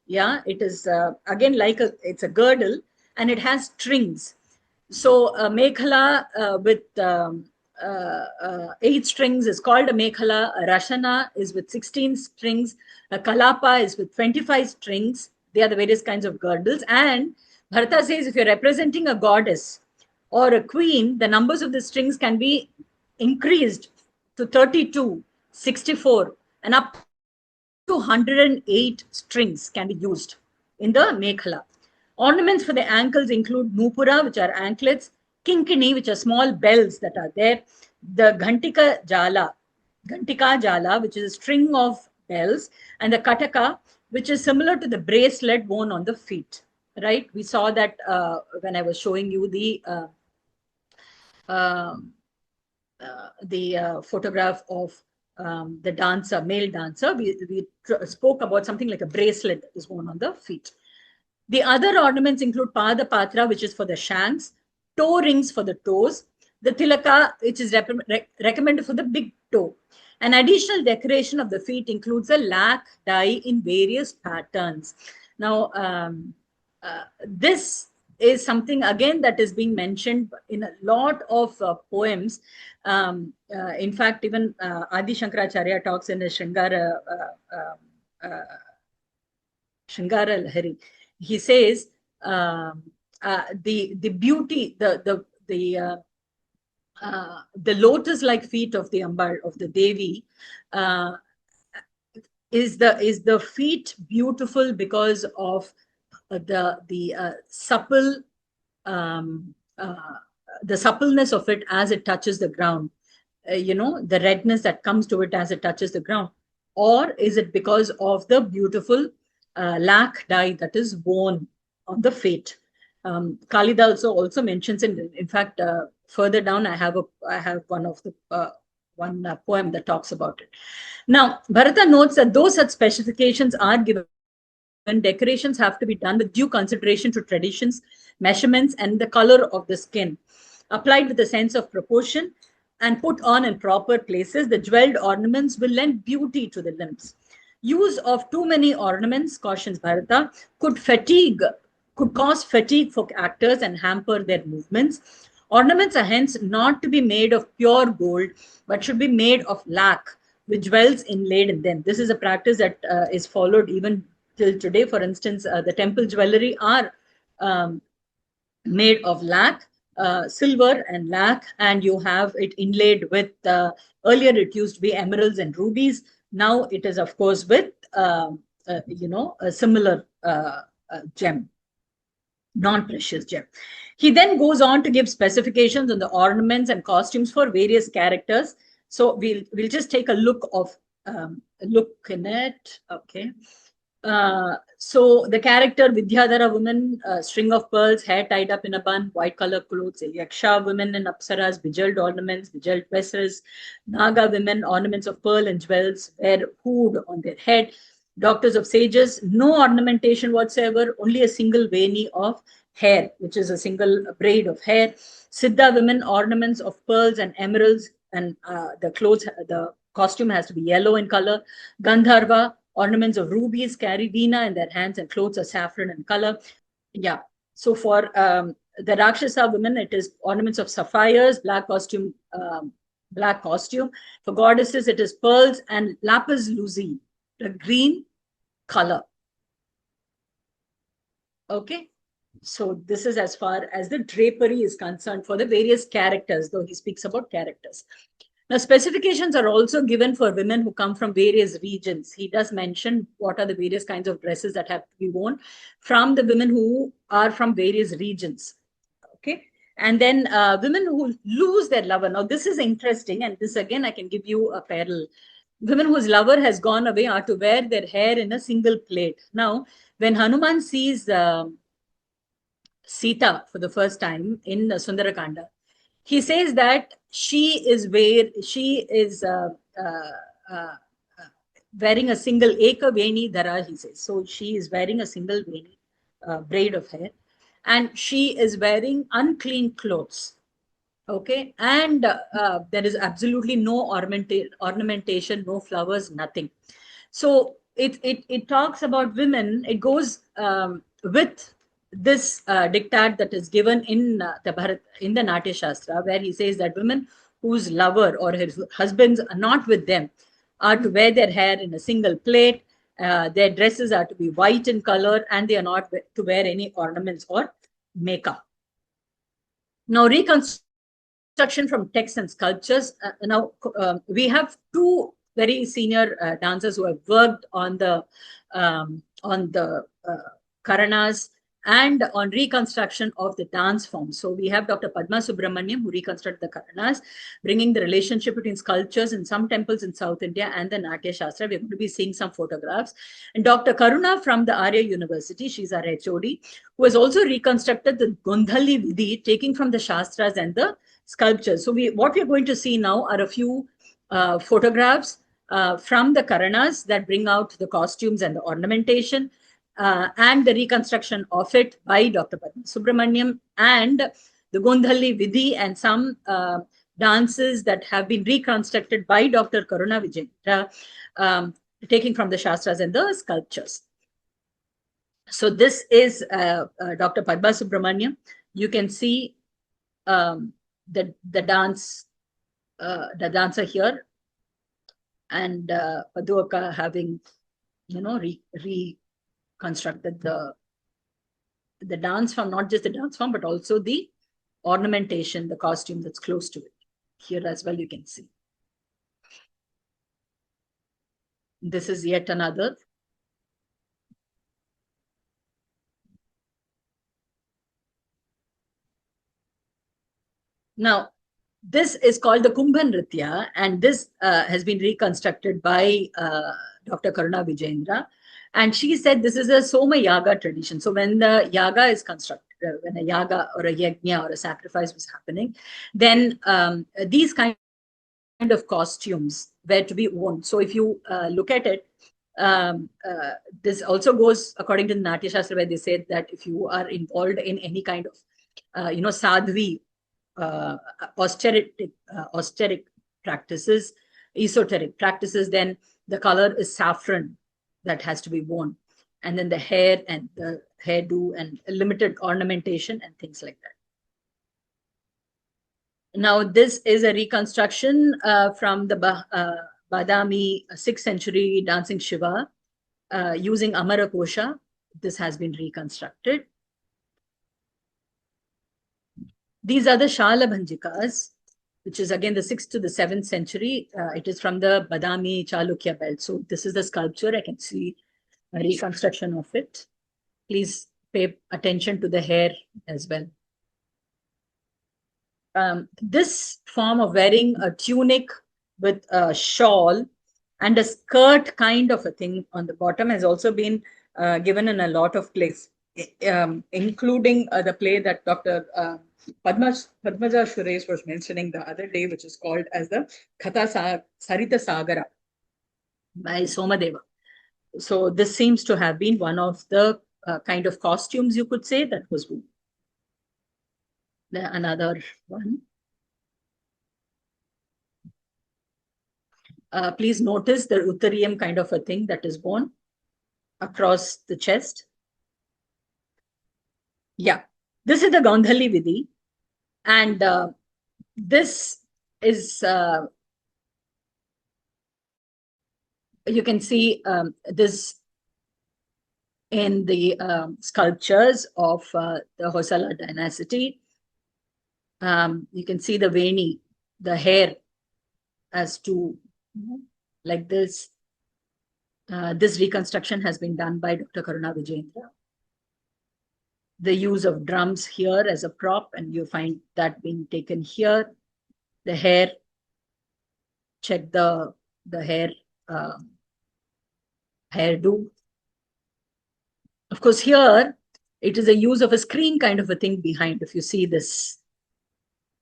Yeah, it is again like it's a girdle and it has strings. So a mekhala with 8 strings is called a mekhala. A rashana is with 16 strings. A kalapa is with 25 strings. They are the various kinds of girdles. And Bharata says if you're representing a goddess or a queen, the numbers of the strings can be increased to 32, 64, and up to 108 strings can be used in the Mekhala. Ornaments for the ankles include nupura, which are anklets, kinkini, which are small bells that are there, the Ghantika Jala, which is a string of bells, and the Kataka, which is similar to the bracelet worn on the feet. Right? We saw that when I was showing you the photograph of the dancer, male dancer. We spoke about something like a bracelet that is worn on the feet. The other ornaments include Pada Patra, which is for the shanks, toe rings for the toes, the Tilaka, which is recommended for the big toe. An additional decoration of the feet includes a lac dye in various patterns. Now, this is something again that is being mentioned in a lot of poems. In fact, even Adi Shankaracharya talks in his Shringara Lahari. He says the beauty, the lotus-like feet of the Ambar, of the Devi, is the feet beautiful because of the supple, the suppleness of it as it touches the ground, the redness that comes to it as it touches the ground, or is it because of the beautiful lac dye that is worn on the feet? Kalida also mentions it. In fact, further down, I have one of the one poem that talks about it. Now, Bharata notes that though such specifications are given, decorations have to be done with due consideration to traditions, measurements, and the color of the skin. Applied with a sense of proportion and put on in proper places, the jeweled ornaments will lend beauty to the limbs. Use of too many ornaments, cautions Bharata, could cause fatigue for actors and hamper their movements. Ornaments are hence not to be made of pure gold, but should be made of lac, with jewels inlaid in them. This is a practice that is followed even till today. For instance, the temple jewellery are made of lac, silver and lac, and you have it inlaid with, earlier it used to be emeralds and rubies. Now it is, of course, with, a similar gem, non-precious gem. He then goes on to give specifications on the ornaments and costumes for various characters. So we'll just take a look in it. Okay. So the character Vidyadhara woman, string of pearls, hair tied up in a bun, white color clothes. Yaksha women and apsaras, bejeweled ornaments, bejeweled dresses. Naga women, ornaments of pearl and jewels, wear hood on their head. Doctors of sages, no ornamentation whatsoever, only a single veni of hair, which is a single braid of hair. Siddha women, ornaments of pearls and emeralds, and the costume has to be yellow in color. Gandharva, ornaments of rubies, carry veena in their hands, and clothes are saffron in color. Yeah. So for the Rakshasa women, it is ornaments of sapphires, black costume. For goddesses, it is pearls and lapis lazuli, the green color. Okay. So this is as far as the drapery is concerned for the various characters, though he speaks about characters. Now, specifications are also given for women who come from various regions. He does mention what are the various kinds of dresses that have to be worn from the women who are from various regions. Okay. And then women who lose their lover. Now, this is interesting. And this, again, I can give you a parallel. Women whose lover has gone away are to wear their hair in a single plait. Now, when Hanuman sees Sita for the first time in Sundarakanda, he says that she is wearing a single eka veni dhara, he says. So she is wearing a single veni, braid of hair, and she is wearing unclean clothes. Okay, and there is absolutely no ornamentation, no flowers, nothing. So it talks about women. It goes with this diktat that is given in the Natya Shastra, where he says that women whose lover or his husbands are not with them are to wear their hair in a single plait. Their dresses are to be white in color, and they are not to wear any ornaments or makeup. Now, reconstruction from texts and sculptures. We have two very senior dancers who have worked on the Karanas and on reconstruction of the dance form. So we have Dr. Padma Subramaniam, who reconstructed the Karanas, bringing the relationship between sculptures in some temples in South India and the Natya Shastra. We're going to be seeing some photographs. And Dr. Karuna from the Aria University, she's our HOD, who has also reconstructed the Gondhali Vidhi, taking from the Shastras and the sculptures. So what we're going to see now are a few photographs from the Karanas that bring out the costumes and the ornamentation, and the reconstruction of it by Dr. Padma Subramaniam, and the Gondhali Vidhi and some dances that have been reconstructed by Dr. Karuna Vijayendra, taking from the Shastras and the sculptures. So this is Dr. Padma Subramaniam. You can see the dancer here, and Paduaka having, reconstructed the dance form, not just the dance form, but also the ornamentation, the costume that's close to it. Here as well, you can see. This is yet another. Now, this is called the Kumbha Nritya, and this has been reconstructed by Dr. Karuna Vijayendra. And she said this is a Soma Yaga tradition. So when the Yaga is constructed, when a Yaga or a Yajna or a sacrifice was happening, then these kind of costumes were to be worn. So if you look at it, this also goes according to the Natya Shastra, where they said that if you are involved in any kind of, sadhvi, austeric practices, esoteric practices, then the color is saffron that has to be worn, and then the hair and the hairdo and limited ornamentation and things like that. Now, this is a reconstruction from the Badami 6th century dancing Shiva using Amara Kosha. This has been reconstructed. These are the Shala Bhanjikas, which is again the 6th to the 7th century. It is from the Badami Chalukya belt. So this is the sculpture. I can see a reconstruction of it. Please pay attention to the hair as well. This form of wearing a tunic with a shawl and a skirt kind of a thing on the bottom has also been given in a lot of plays, including the play that Dr. Padmaja Suresh was mentioning the other day, which is called as the Katha Sarita Sagara by Somadeva. So this seems to have been one of the kind of costumes, you could say, that was worn. Another one. Please notice the Uttariyam kind of a thing that is worn across the chest. Yeah, this is the Gondhali Vidhi. And this is, you can see this in the sculptures of the Hosala dynasty. You can see the veni, the hair as to, like this. This reconstruction has been done by Dr. Karuna Vijayendra. The use of drums here as a prop, and you find that being taken here. The hair, check the hair hairdo. Of course, here it is a use of a screen kind of a thing behind, if you see this.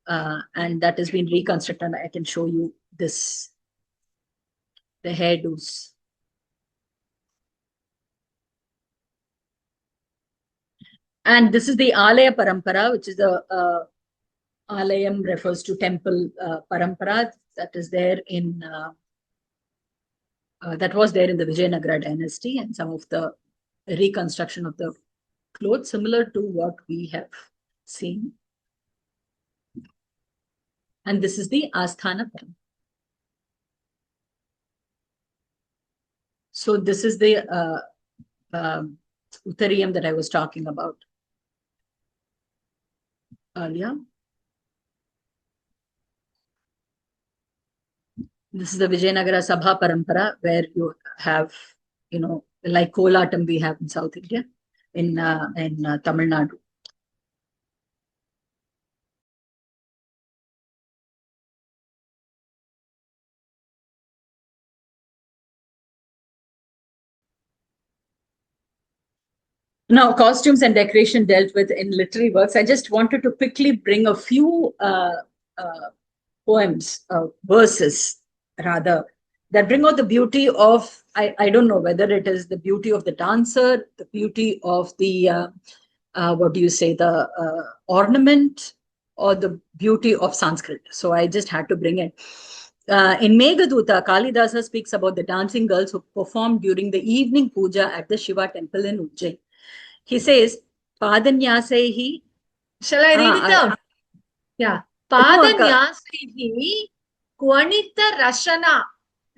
And that has been reconstructed, and I can show you this, the hairdos. And this is the Alaya Parampara, which is the Alayam refers to temple Parampara that is there in that was there in the Vijayanagara dynasty, and some of the reconstruction of the clothes similar to what we have seen. And this is the Asthana Param. So this is the Uttariyam that I was talking about earlier. This is the Vijayanagara Sabha Parampara, where you have, like Kolatam we have in South India, in Tamil Nadu. Now, costumes and decoration dealt with in literary works. I just wanted to quickly bring a few poems, verses rather, that bring out the beauty of, I don't know whether it is the beauty of the dancer, the beauty of the, what do you say, the ornament, or the beauty of Sanskrit. So I just had to bring it. In Meghaduta, Kalidasa speaks about the dancing girls who performed during the evening puja at the Shiva temple in Ujjain. He says, Padanyasehi. Shall I read it out? Yeah. Padanyasehi Kwanita Rashana.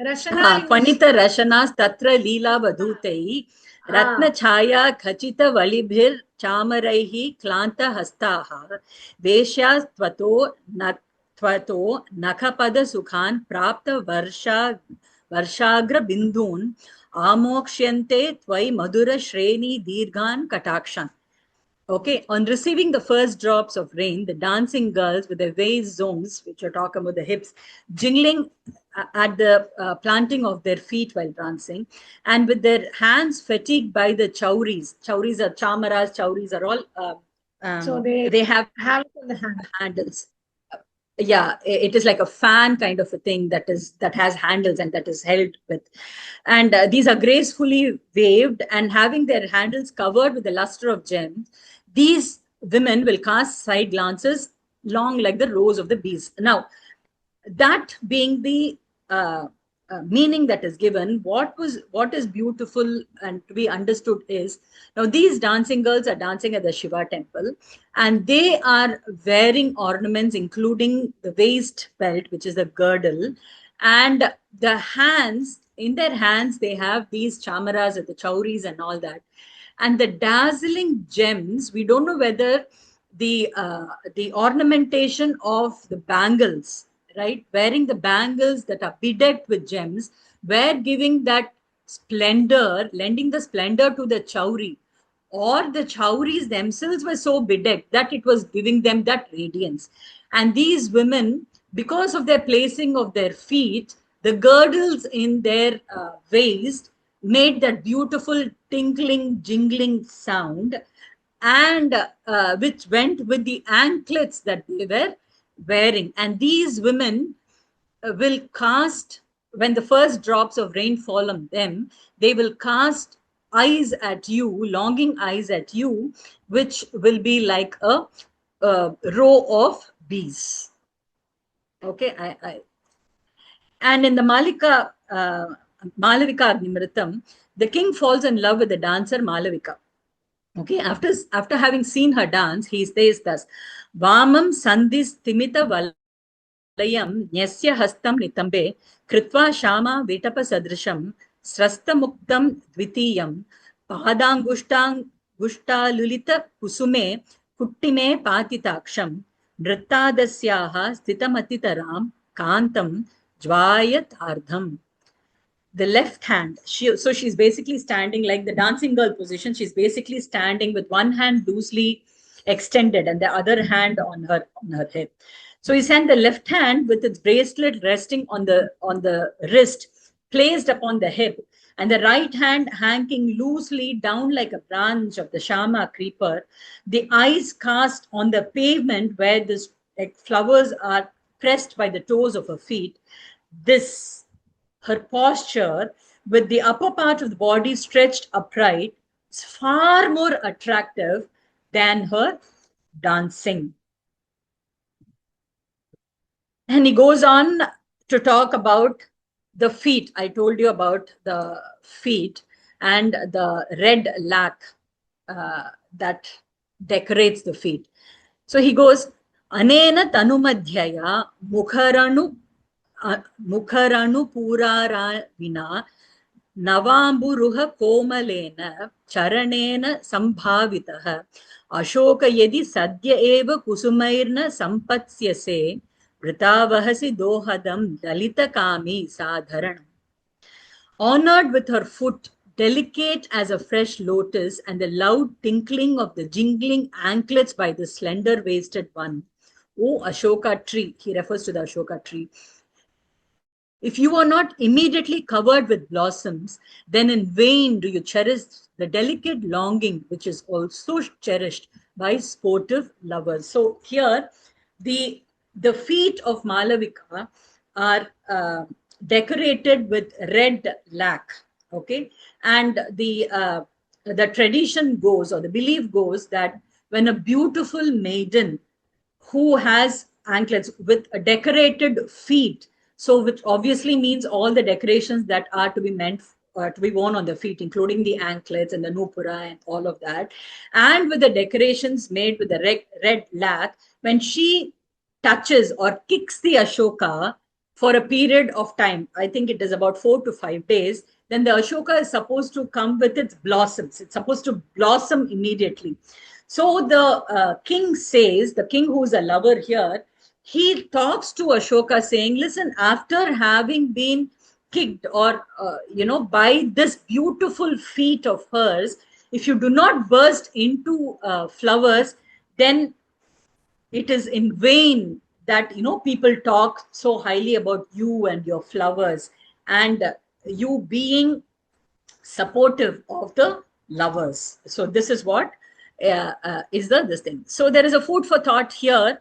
Rashana. Kwanita Rashanas Tatra Leela Vadhutai Ratna Chaya Khachita Valibhir Chamaraihi Klanta Hastaha Veshyas Tvato Nakhapada Sukhan Prapta Varshagra Bindun Amokshante Tvai Madura Shreni Dirghan Katakshan. Okay, on receiving the first drops of rain, the dancing girls with their waist zones, which are talking about the hips, jingling at the planting of their feet while dancing, and with their hands fatigued by the chauris. Chauris are chamaras, chauris are all, so they have handles. Yeah, it is like a fan kind of a thing that has handles and that is held with. And these are gracefully waved and having their handles covered with the luster of gems. These women will cast side glances long like the rows of the bees. Now, that being the meaning that is given, what is beautiful and to be understood is, now these dancing girls are dancing at the Shiva temple and they are wearing ornaments including the waist belt, which is the girdle, and the hands, in their hands they have these chamaras and the chauris and all that, and the dazzling gems. We don't know whether the ornamentation of the bangles, right, wearing the bangles that are bedecked with gems, were giving that splendor, lending the splendor to the chauri, or the chauris themselves were so bedecked that it was giving them that radiance. And these women, because of their placing of their feet, the girdles in their waist made that beautiful tinkling, jingling sound, and which went with the anklets that they were wearing. And these women will cast, when the first drops of rain fall on them, they will cast eyes at you, longing eyes at you, which will be like a row of bees. Okay, and in the Malavika Nimritam, the king falls in love with the dancer Malavika. Okay, after having seen her dance, he says thus: Vamam sandis timita valayam nyasya hastam nitambe kritva shama vitapa sadrisham srastamuktam dvitiyam padangushta lulita kusume kuttime patitaksham nrittadasyaha stitamatitaram kantam jvayat ardham. The left hand, so she's basically standing like the dancing girl position. She's basically standing with one hand loosely extended and the other hand on her hip. So he sent the left hand with its bracelet resting on the wrist, placed upon the hip, and the right hand hanging loosely down like a branch of the shama creeper, the eyes cast on the pavement where the flowers are pressed by the toes of her feet. This, her posture with the upper part of the body stretched upright, is far more attractive than her dancing. And he goes on to talk about the feet. I told you about the feet and the red lac that decorates the feet. So he goes, Anena tanumadhyaya mukharanu purara vina navamburuha komalena charanena sambhavitaha ashoka yedi sadya eva kusumairna sampatsyase Vritavahasi dohadam dalita kami sadharanam. Honored with her foot, delicate as a fresh lotus, and the loud tinkling of the jingling anklets by the slender-waisted one. O Ashoka tree, he refers to the Ashoka tree. If you are not immediately covered with blossoms, then in vain do you cherish the delicate longing which is also cherished by sportive lovers. So here, the feet of Malavika are decorated with red lac, okay? And the tradition goes, or the belief goes, that when a beautiful maiden who has anklets with decorated feet, so which obviously means all the decorations that are to be meant to be worn on the feet, including the anklets and the nupura and all of that, and with the decorations made with the red lac, when she touches or kicks the Ashoka for a period of time, I think it is about 4 to 5 days, then the Ashoka is supposed to come with its blossoms. It's supposed to blossom immediately. So the king says, the king who's a lover here, he talks to Ashoka saying, listen, after having been kicked or, by this beautiful feat of hers, if you do not burst into flowers, then it is in vain that, people talk so highly about you and your flowers and you being supportive of the lovers. So this is what is this thing. So there is a food for thought here.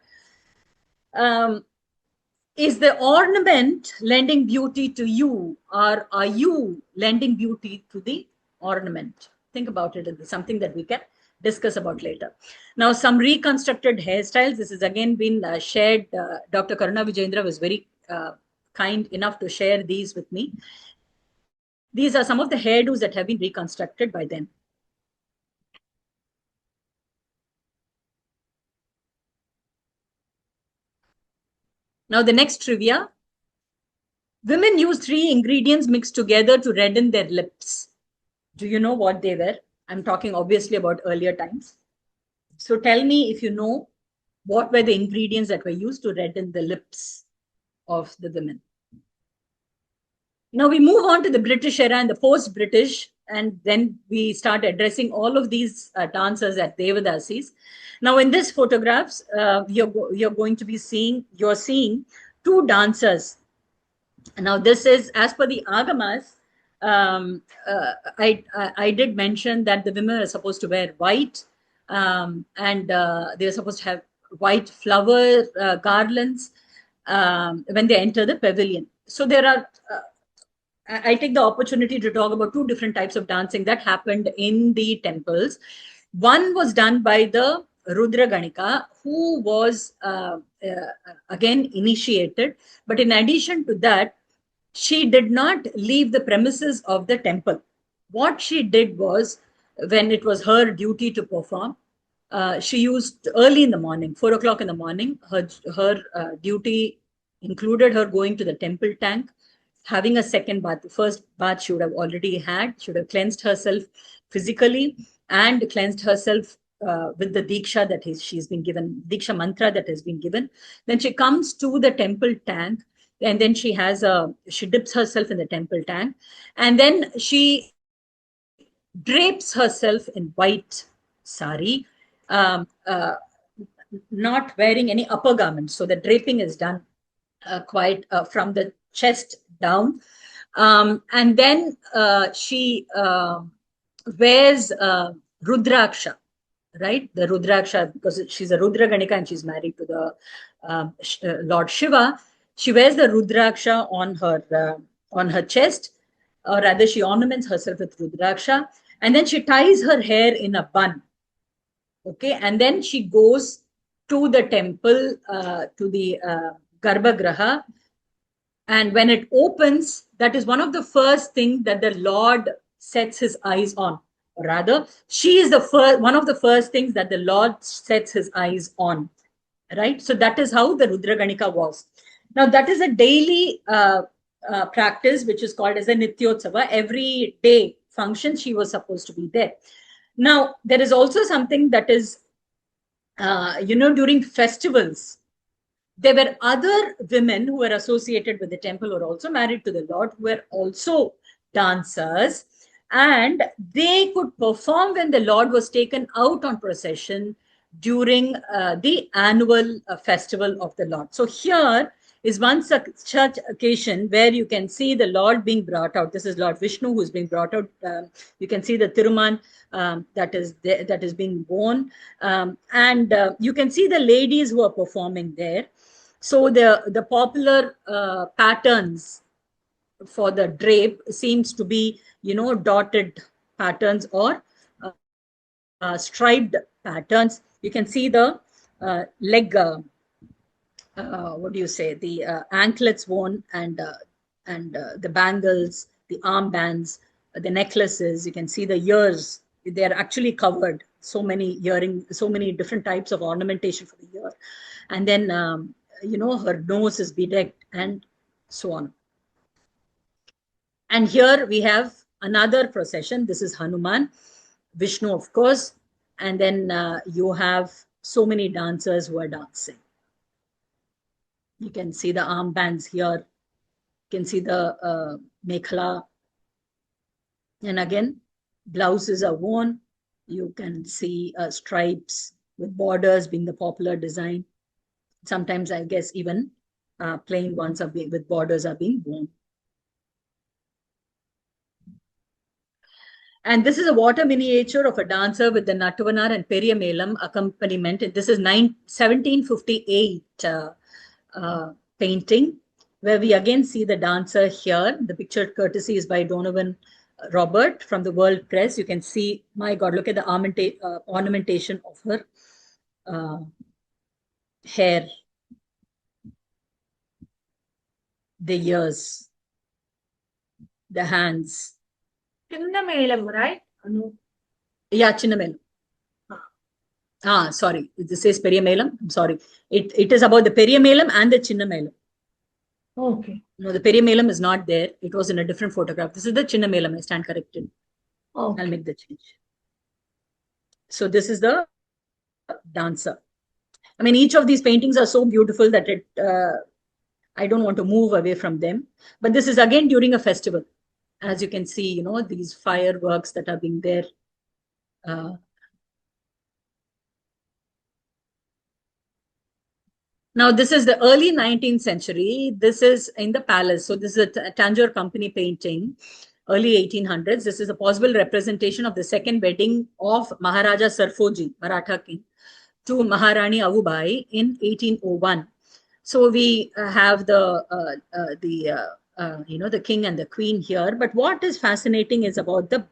Is the ornament lending beauty to you, or are you lending beauty to the ornament? Think about it. It's something that we can discuss about later. Now, some reconstructed hairstyles. This has again been shared. Dr. Karuna Vijayendra was very kind enough to share these with me. These are some of the hairdos that have been reconstructed by them. Now, the next trivia. Women use 3 ingredients mixed together to redden their lips. Do you know what they were? I'm talking obviously about earlier times. So tell me if you know what were the ingredients that were used to redden the lips of the women. Now we move on to the British era and the post-British, and then we start addressing all of these dancers at Devadasis. Now in this photographs, you're going to be seeing 2 dancers. Now this is, as per the Agamas, I did mention that the women are supposed to wear white, and they're supposed to have white flower garlands when they enter the pavilion. So there are, I take the opportunity to talk about 2 different types of dancing that happened in the temples. One was done by the Rudra Ganika, who was again initiated, but in addition to that, she did not leave the premises of the temple. What she did was, when it was her duty to perform, she used early in the morning, 4 o'clock in the morning, her duty included her going to the temple tank, having a second bath. The first bath she would have already had, she would have cleansed herself physically and cleansed herself with the Diksha that she's been given, Diksha mantra that has been given. Then she comes to the temple tank, and then she dips herself in the temple tank, and then she drapes herself in white sari, not wearing any upper garments. So the draping is done quite from the chest down. And then she wears Rudraksha, right? The Rudraksha, because she's a Rudra Ganika and she's married to the Lord Shiva. She wears the Rudraksha on her chest, or rather she ornaments herself with Rudraksha, and then she ties her hair in a bun. Okay, and then she goes to the temple, to the Garbhagraha, and when it opens, that is one of the first things that the Lord sets his eyes on. Or rather, she is one of the first things that the Lord sets his eyes on. Right? So that is how the Rudra Ganika was. Now that is a daily practice, which is called as a Nityotsava. Every day function, she was supposed to be there. Now, there is also something that is, during festivals, there were other women who were associated with the temple or also married to the Lord, who were also dancers, and they could perform when the Lord was taken out on procession during the annual festival of the Lord. So here is one such occasion where you can see the Lord being brought out. This is Lord Vishnu who is being brought out. You can see the Tiruman that is being born, and you can see the ladies who are performing there. So the popular patterns for the drape seems to be, dotted patterns or striped patterns. You can see the leg, what do you say, the anklets worn, and the bangles, the armbands, the necklaces. You can see the ears. They are actually covered. So many earrings, so many different types of ornamentation for the ear. And then, her nose is bedecked and so on. And here we have another procession. This is Hanuman, Vishnu, of course. And then you have so many dancers who are dancing. You can see the armbands here. You can see the mekhla. And again, blouses are worn. You can see stripes with borders being the popular design. Sometimes, I guess, even plain ones with borders are being worn. And this is a water miniature of a dancer with the Natavanar and Periyamelam accompaniment. This is 1758 painting, where we again see the dancer here. The picture courtesy is by Donovan Robert from the World Press. You can see, my God, look at the ornamentation of her hair, the ears, the hands. Chinnamelam, right? Yeah, Chinnamelam. Sorry. This is Periyamelam. I'm sorry. It is about the Periyamelam and the Chinnamelam. Okay. No, the Periyamelam is not there. It was in a different photograph. This is the Chinnamelam. I stand corrected. Okay. I'll make the change. So this is the dancer. I mean, each of these paintings are so beautiful that I don't want to move away from them. But this is again during a festival. As you can see, these fireworks that are being there. Now, this is the early 19th century. This is in the palace. So this is a Tanjore Company painting, early 1800s. This is a possible representation of the second wedding of Maharaja Sarfoji, Maratha king, to Maharani Avubai in 1801. So we have the king and the queen here. But what is fascinating is about the,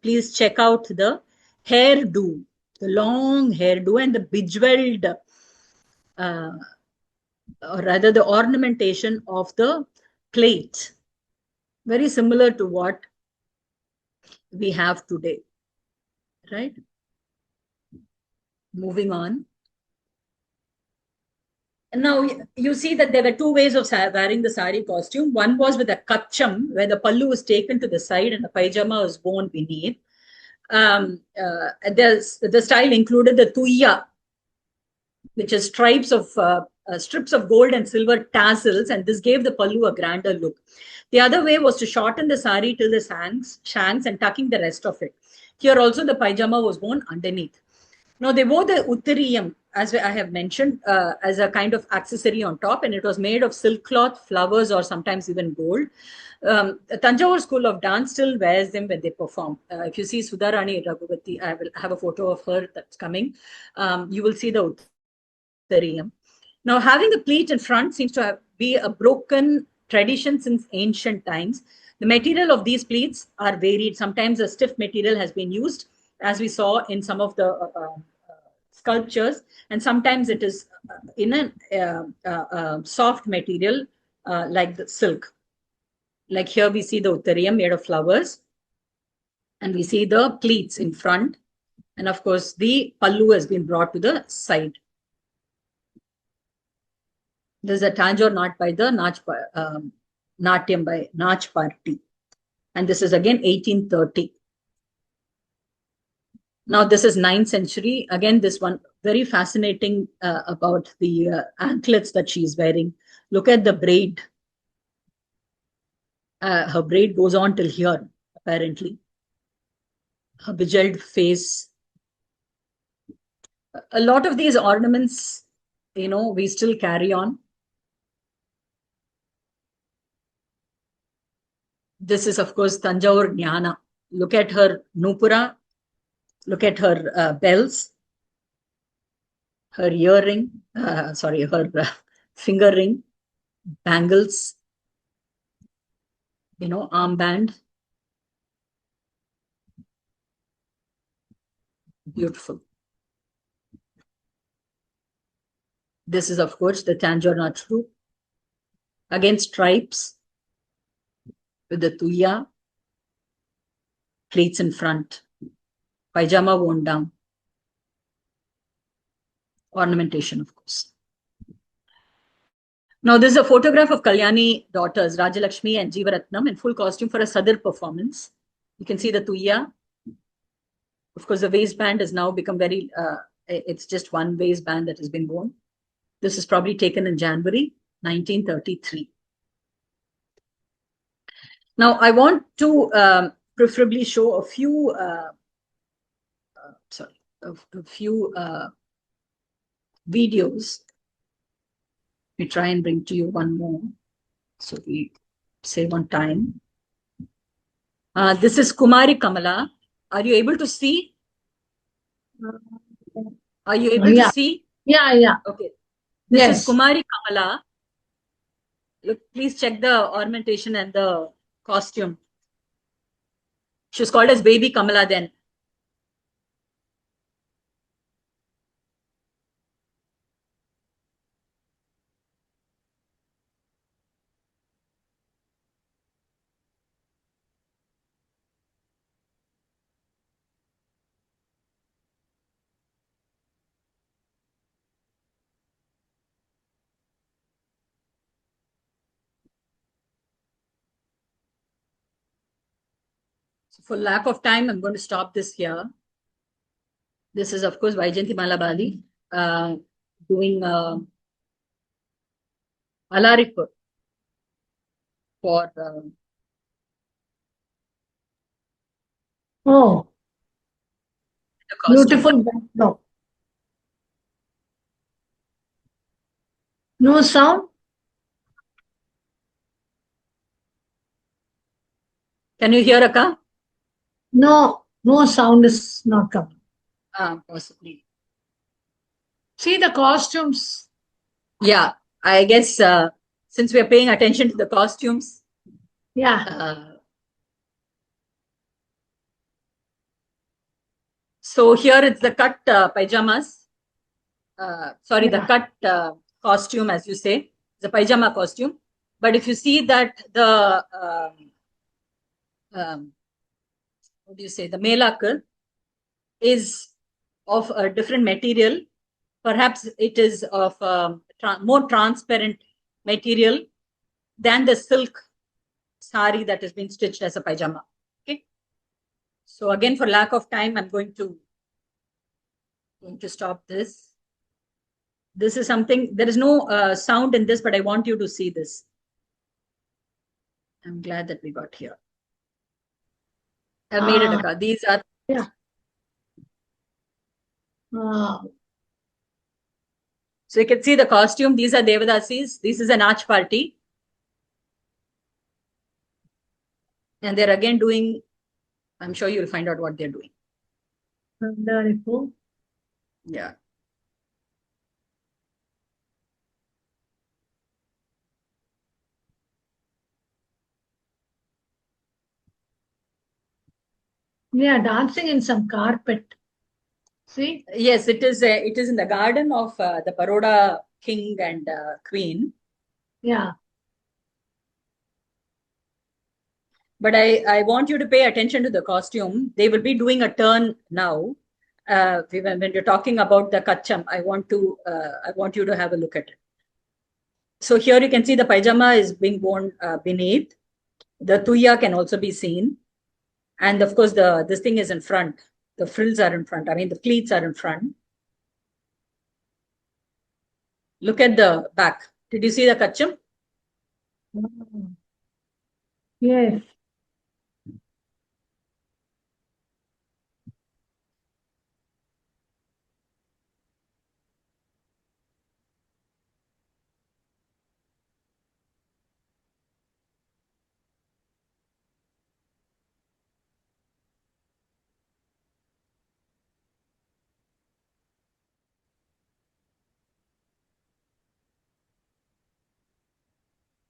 please check out the hairdo, the long hairdo and the bejeweled, or rather the ornamentation of the plate. Very similar to what we have today, right? Moving on. And now you see that there were two ways of wearing the sari costume. One was with a kacham, where the pallu was taken to the side and the pajama was worn beneath. The style included the tuya, which is strips of gold and silver tassels, and this gave the pallu a grander look. The other way was to shorten the sari till the shanks and tucking the rest of it. Here also the pajama was worn underneath. Now they wore the uttariyam, as I have mentioned, as a kind of accessory on top, and it was made of silk cloth, flowers, or sometimes even gold. The Tanjore school of dance still wears them when they perform. If you see Sudharani Raghuvati, I will have a photo of her that's coming. You will see the uttariyam. Now, having a pleat in front seems to be a broken tradition since ancient times. The material of these pleats are varied. Sometimes a stiff material has been used, as we saw in some of the sculptures, and sometimes it is in a soft material like the silk. Like here we see the uttariyam made of flowers, and we see the pleats in front, and of course the pallu has been brought to the side. This is a Tanjore knot by the Natyam by Nach party, and this is again 1830. Now this is 9th century. Again, this one very fascinating about the anklets that she's wearing. Look at the braid. Her braid goes on till here, apparently. Her bejeweled face. A lot of these ornaments, we still carry on. This is, of course, Tanjore Jnana. Look at her nupura. Look at her bells. Her earring. Her finger ring. Bangles. Armband. Beautiful. This is, of course, the Tanjore Natru. Again, stripes with the tuya, pleats in front, pajama worn down, ornamentation, of course. Now, this is a photograph of Kalyani daughters, Rajalakshmi and Jeevaratnam, in full costume for a Sadar performance. You can see the tuya. Of course, the waistband has now become very, it's just one waistband that has been worn. This is probably taken in January 1933. Now, I want to preferably show a few, a few videos. We try and bring to you one more. So we save on time. This is Kumari Kamala. Are you able to see? Are you able to see? Yeah. Okay. This is Kumari Kamala. Look, please check the ornamentation and the costume. She was called as Baby Kamala then. So for lack of time, I'm going to stop this here. This is, of course, Vaijayanti Malabali doing Alaripur for oh, beautiful backdrop. No sound? Can you hear, Akka? No sound is not coming. Possibly. See the costumes. Yeah, I guess since we are paying attention to the costumes. Yeah. So here it's the cut pajamas. The cut costume, as you say, the pajama costume. But if you see that the what do you say? The melakal is of a different material. Perhaps it is of more transparent material than the silk sari that has been stitched as a pajama. Okay. So again, for lack of time, I'm going to stop this. This is something, there is no sound in this, but I want you to see this. I'm glad that we got here. I've made it, Akka. These are. Yeah. So you can see the costume. These are Devadasis. This is an arch party. And they're again doing, I'm sure you'll find out what they're doing. Very cool. Yeah. Yeah, dancing in some carpet. See? Yes, it is in the garden of the Baroda king and queen. Yeah. But I want you to pay attention to the costume. They will be doing a turn now. When you're talking about the kacham, I want you to have a look at it. So here you can see the pajama is being worn beneath. The tuya can also be seen. And of course, this thing is in front. The frills are in front. I mean, the pleats are in front. Look at the back. Did you see the kacham? Yes.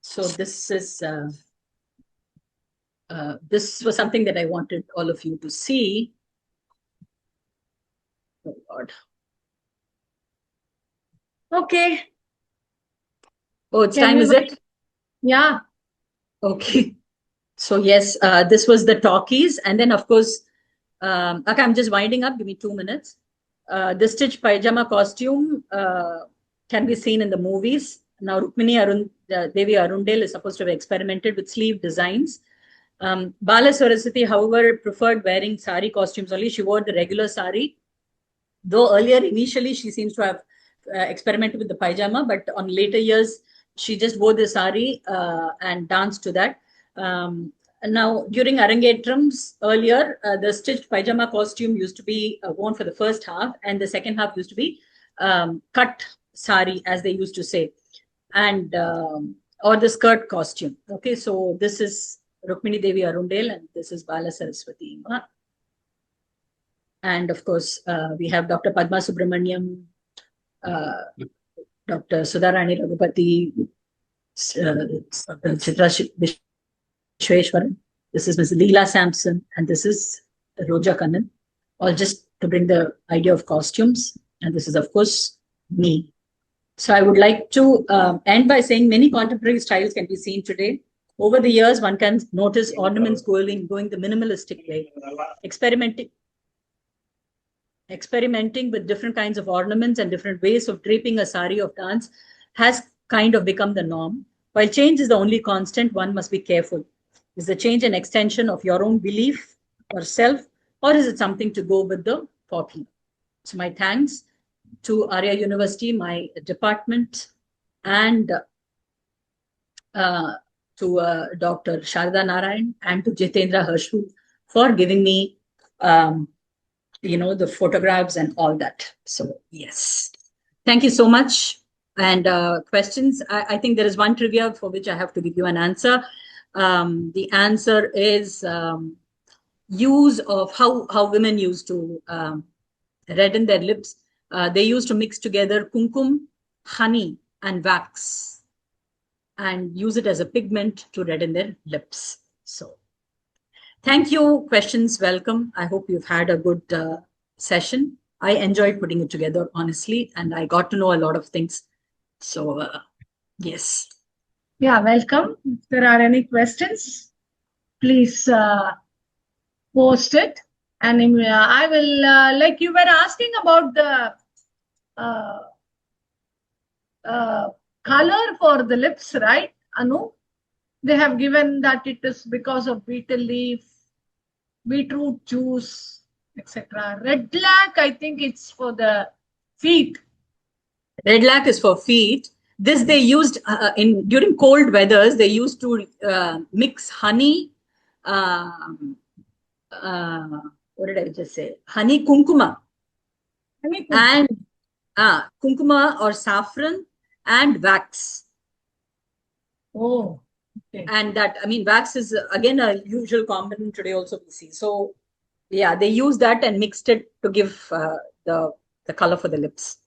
So this was something that I wanted all of you to see. Oh God. Okay. Oh, it's Can time, we is it? Yeah. Okay. So yes, this was the talkies. And then of course, okay, I'm just winding up. Give me 2 minutes. The stitched pajama costume can be seen in the movies. Now, Devi Arundel is supposed to have experimented with sleeve designs. Bala Saraswati, however, preferred wearing sari costumes only. She wore the regular sari. Though earlier, initially, she seems to have experimented with the pajama, but on later years, she just wore the sari and danced to that. Now, during Arangetrams earlier, the stitched pajama costume used to be worn for the first half, and the second half used to be cut sari, as they used to say, and or the skirt costume. Okay, so this is Rukmini Devi Arundel, and this is Bala Saraswati. And of course, we have Dr. Padma Subramaniam, Dr. Sudharani Raghupati, Chitra Vishweshwaran. This is Ms. Leela Sampson, and this is Roja Kannan, all just to bring the idea of costumes. And this is, of course, me. So I would like to end by saying many contemporary styles can be seen today. Over the years, one can notice ornaments going the minimalistic way, experimenting with different kinds of ornaments and different ways of draping a sari of dance has kind of become the norm. While change is the only constant, one must be careful. Is the change an extension of your own belief or self, or is it something to go with the popular? So my thanks to Aria University, my department, and to Dr. Sharda Narayan and to Jitendra Harshul for giving me the photographs and all that. So yes, thank you so much. And questions? I think there is one trivia for which I have to give you an answer. The answer is use of how women used to redden their lips. They used to mix together kumkum, honey, and wax, and use it as a pigment to redden their lips. So thank you. Questions, welcome. I hope you've had a good session. I enjoyed putting it together, honestly, and I got to know a lot of things. So, yes. Yeah, welcome. If there are any questions, please post it. And I will, like you were asking about the color for the lips, right, Anu? They have given that it is because of betel leaf, beetroot juice, etc. Red lac, I think it's for the feet. Red lac is for feet. This they used during cold weathers. They used to mix honey. What did I just say? Honey kunkuma. And kunkuma or saffron and wax. Oh, okay. And that, I mean, wax is again a usual component today also we see. So yeah, they use that and mixed it to give the color for the lips.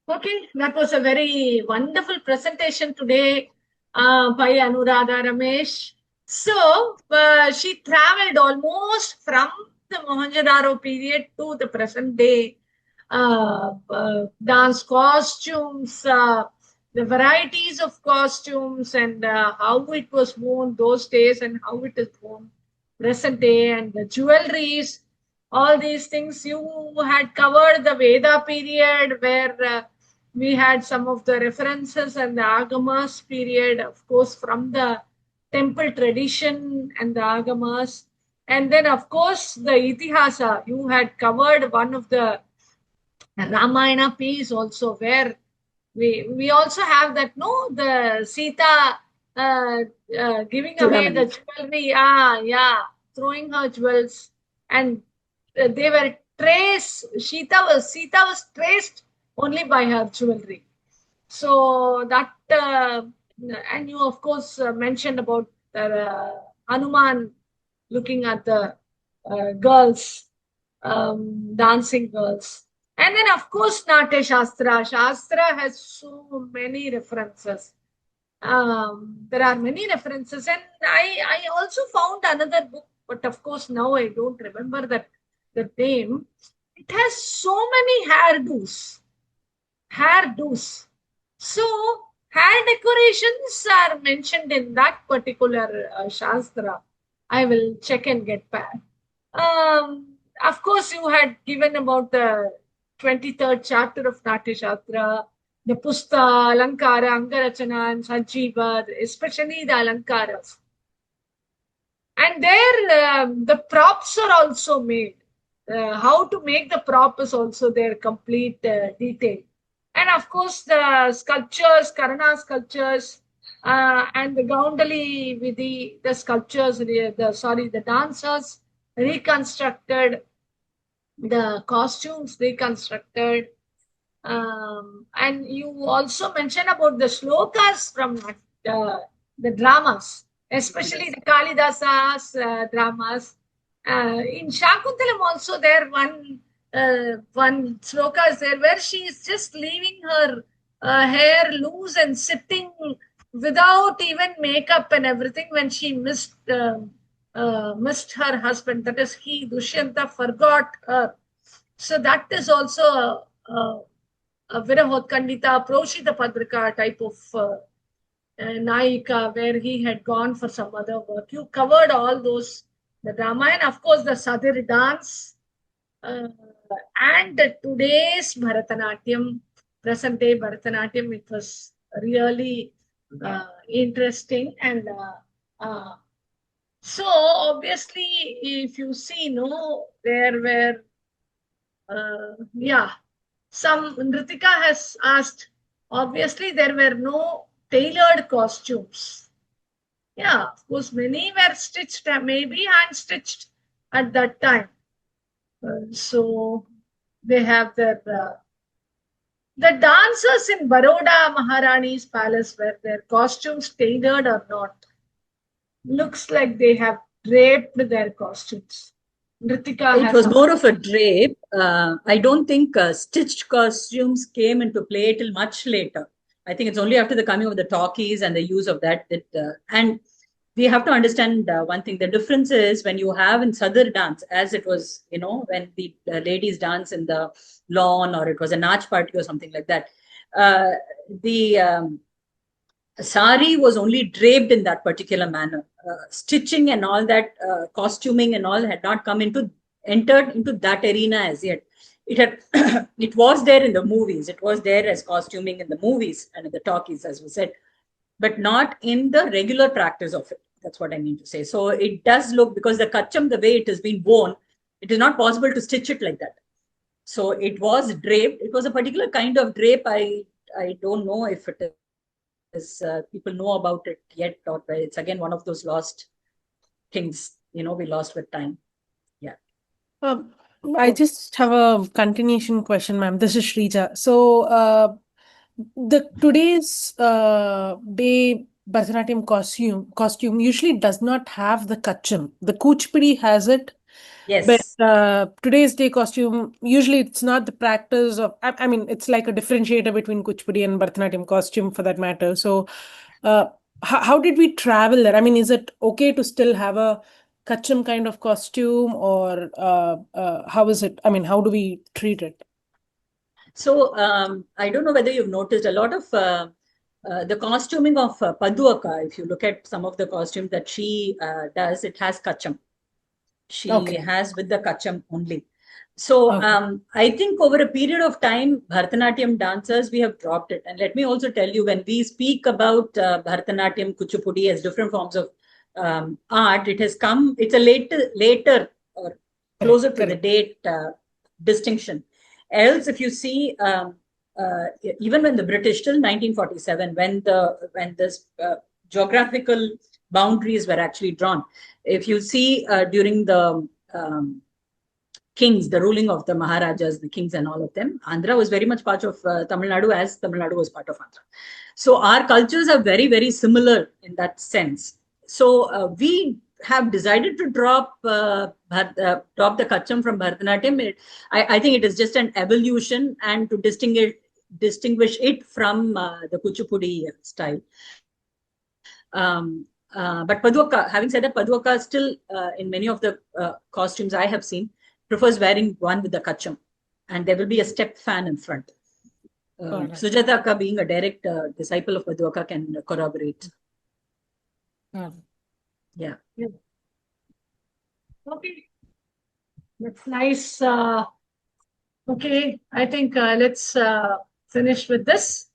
Okay, that was a very wonderful presentation today by Anuradha Ramesh. So she traveled almost from the Mohenjo-daro period to the present day. Dance costumes, the varieties of costumes, and how it was worn those days and how it is worn present day, and the jewelries, all these things. You had covered the Veda period where we had some of the references, and the Agamas period, of course, from the temple tradition and the Agamas. And then, of course, the Itihasa. You had covered one of the Ramayana piece also, where we also have that, no, the Sita giving away the Chudamani. jewelry, yeah, throwing her jewels, and they were traced. Sita was traced only by her jewelry. So that, and you of course mentioned about Hanuman looking at the girls, dancing girls. And then, of course, Natya Shastra. Shastra has so many references. There are many references. And I also found another book, but of course, now I don't remember the name. It has so many hairdos. Hairdos. So, hair decorations are mentioned in that particular Shastra. I will check and get back. Of course, you had given about the 23rd chapter of Natya Shastra, the Pusta, Alankara, Angarachana, and Sanjeeva, especially the Alankaras. And there, the props are also made. How to make the prop is also their complete detail. And of course, the sculptures, Karana sculptures, and the Gaundali Vidhi, the sculptures, the dancers reconstructed, the costumes reconstructed. And you also mentioned about the shlokas from the dramas, especially the Kalidasa's dramas. In Shakuntalam also there one sloka is there where she is just leaving her hair loose and sitting without even makeup and everything when she missed her husband. That is, he, Dushyanta, forgot her. So that is also a Virahotkandita, Proshita Padrika type of Naika, where he had gone for some other work. You covered all those, the drama, and of course the Sadhiri dance, and today's Bharatanatyam, present day Bharatanatyam. It was really interesting. And so obviously, if you see, no, there were, some Nritika has asked, obviously there were no tailored costumes. Yeah, of course, many were stitched, maybe hand stitched at that time. So they have their, the dancers in Baroda Maharani's palace, were their costumes tailored or not? Looks like they have draped their costumes. Nritika It was more of a drape. I don't think stitched costumes came into play till much later. I think it's only after the coming of the talkies and the use of that. And we have to understand one thing. The difference is when you have in Sadhar dance, as it was, when the ladies dance in the lawn, or it was a Nach party or something like that. The sari was only draped in that particular manner. Stitching and all that, costuming and all had not entered into that arena as yet. It was there in the movies. It was there as costuming in the movies and in the talkies, as we said, but not in the regular practice of it. That's what I mean to say. So it does look, because the kacham, the way it has been worn, it is not possible to stitch it like that. So it was draped. It was a particular kind of drape. I don't know if it is, people know about it yet, or it's again one of those lost things, we lost with time. Yeah. I just have a continuation question, ma'am. This is Shrija. So the today's day Bharatanatyam costume usually does not have the kacham. The Kuchipudi has it. Yes. But today's day costume, usually it's not the practice of, I mean, it's like a differentiator between Kuchipudi and Bharatanatyam costume for that matter. So how did we travel there? I mean, is it okay to still have a kacham kind of costume, or how is it? I mean, how do we treat it? So I don't know whether you've noticed a lot of the costuming of Paduaka. If you look at some of the costumes that she does, it has kacham. She has with the kacham only. So I think over a period of time, Bharatanatyam dancers, we have dropped it. And let me also tell you, when we speak about Bharatanatyam, Kuchipudi as different forms of art, it has come, it's a later or closer to the date distinction. Else, if you see, even when the British, till 1947, when this geographical boundaries were actually drawn. If you see during the kings, the ruling of the Maharajas, the kings and all of them, Andhra was very much part of Tamil Nadu, as Tamil Nadu was part of Andhra. So our cultures are very, very similar in that sense. So we have decided to drop the Kacham from Bharatanatyam. I think it is just an evolution, and to distinguish it from the Kuchipudi style. But Paduaka, having said that, Paduaka still, in many of the costumes I have seen, prefers wearing one with the Kacham, and there will be a step fan in front. Sujata Akka, being a direct disciple of Paduaka, can corroborate. Yeah. Okay. That's nice. Okay, I think let's finish with this.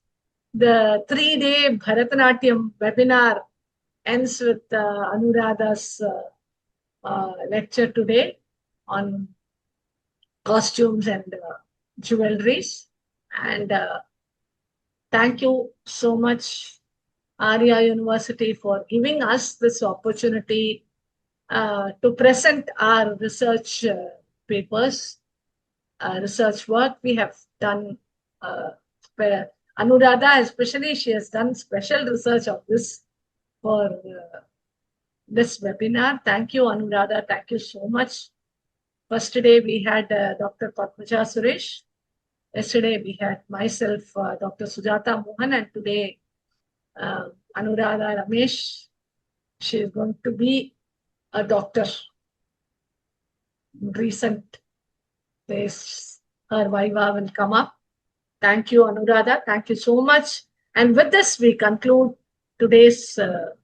The 3-day Bharatanatyam webinar ends with Anuradha's lecture today on costumes and jewelries. And thank you so much, Aria University, for giving us this opportunity to present our research papers, research work. We have done, Anuradha especially, she has done special research of this for this webinar. Thank you, Anuradha. Thank you so much. First day we had Dr. Padmaja Suresh. Yesterday we had myself, Dr. Sujata Mohan, and today Anuradha Ramesh. She is going to be a doctor. In recent days, her viva will come up. Thank you, Anuradha. Thank you so much. And with this, we conclude today's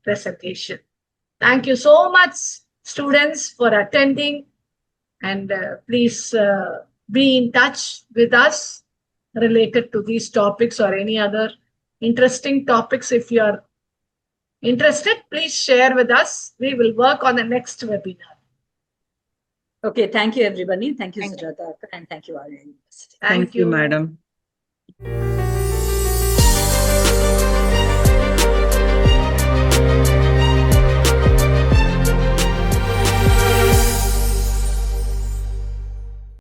presentation. Thank you so much, students, for attending. And please be in touch with us related to these topics or any other interesting topics. If you are interested, please share with us. We will work on the next webinar. Okay, thank you, everybody. Thank you, Sujata, and thank you, Aria University. Thank you, madam.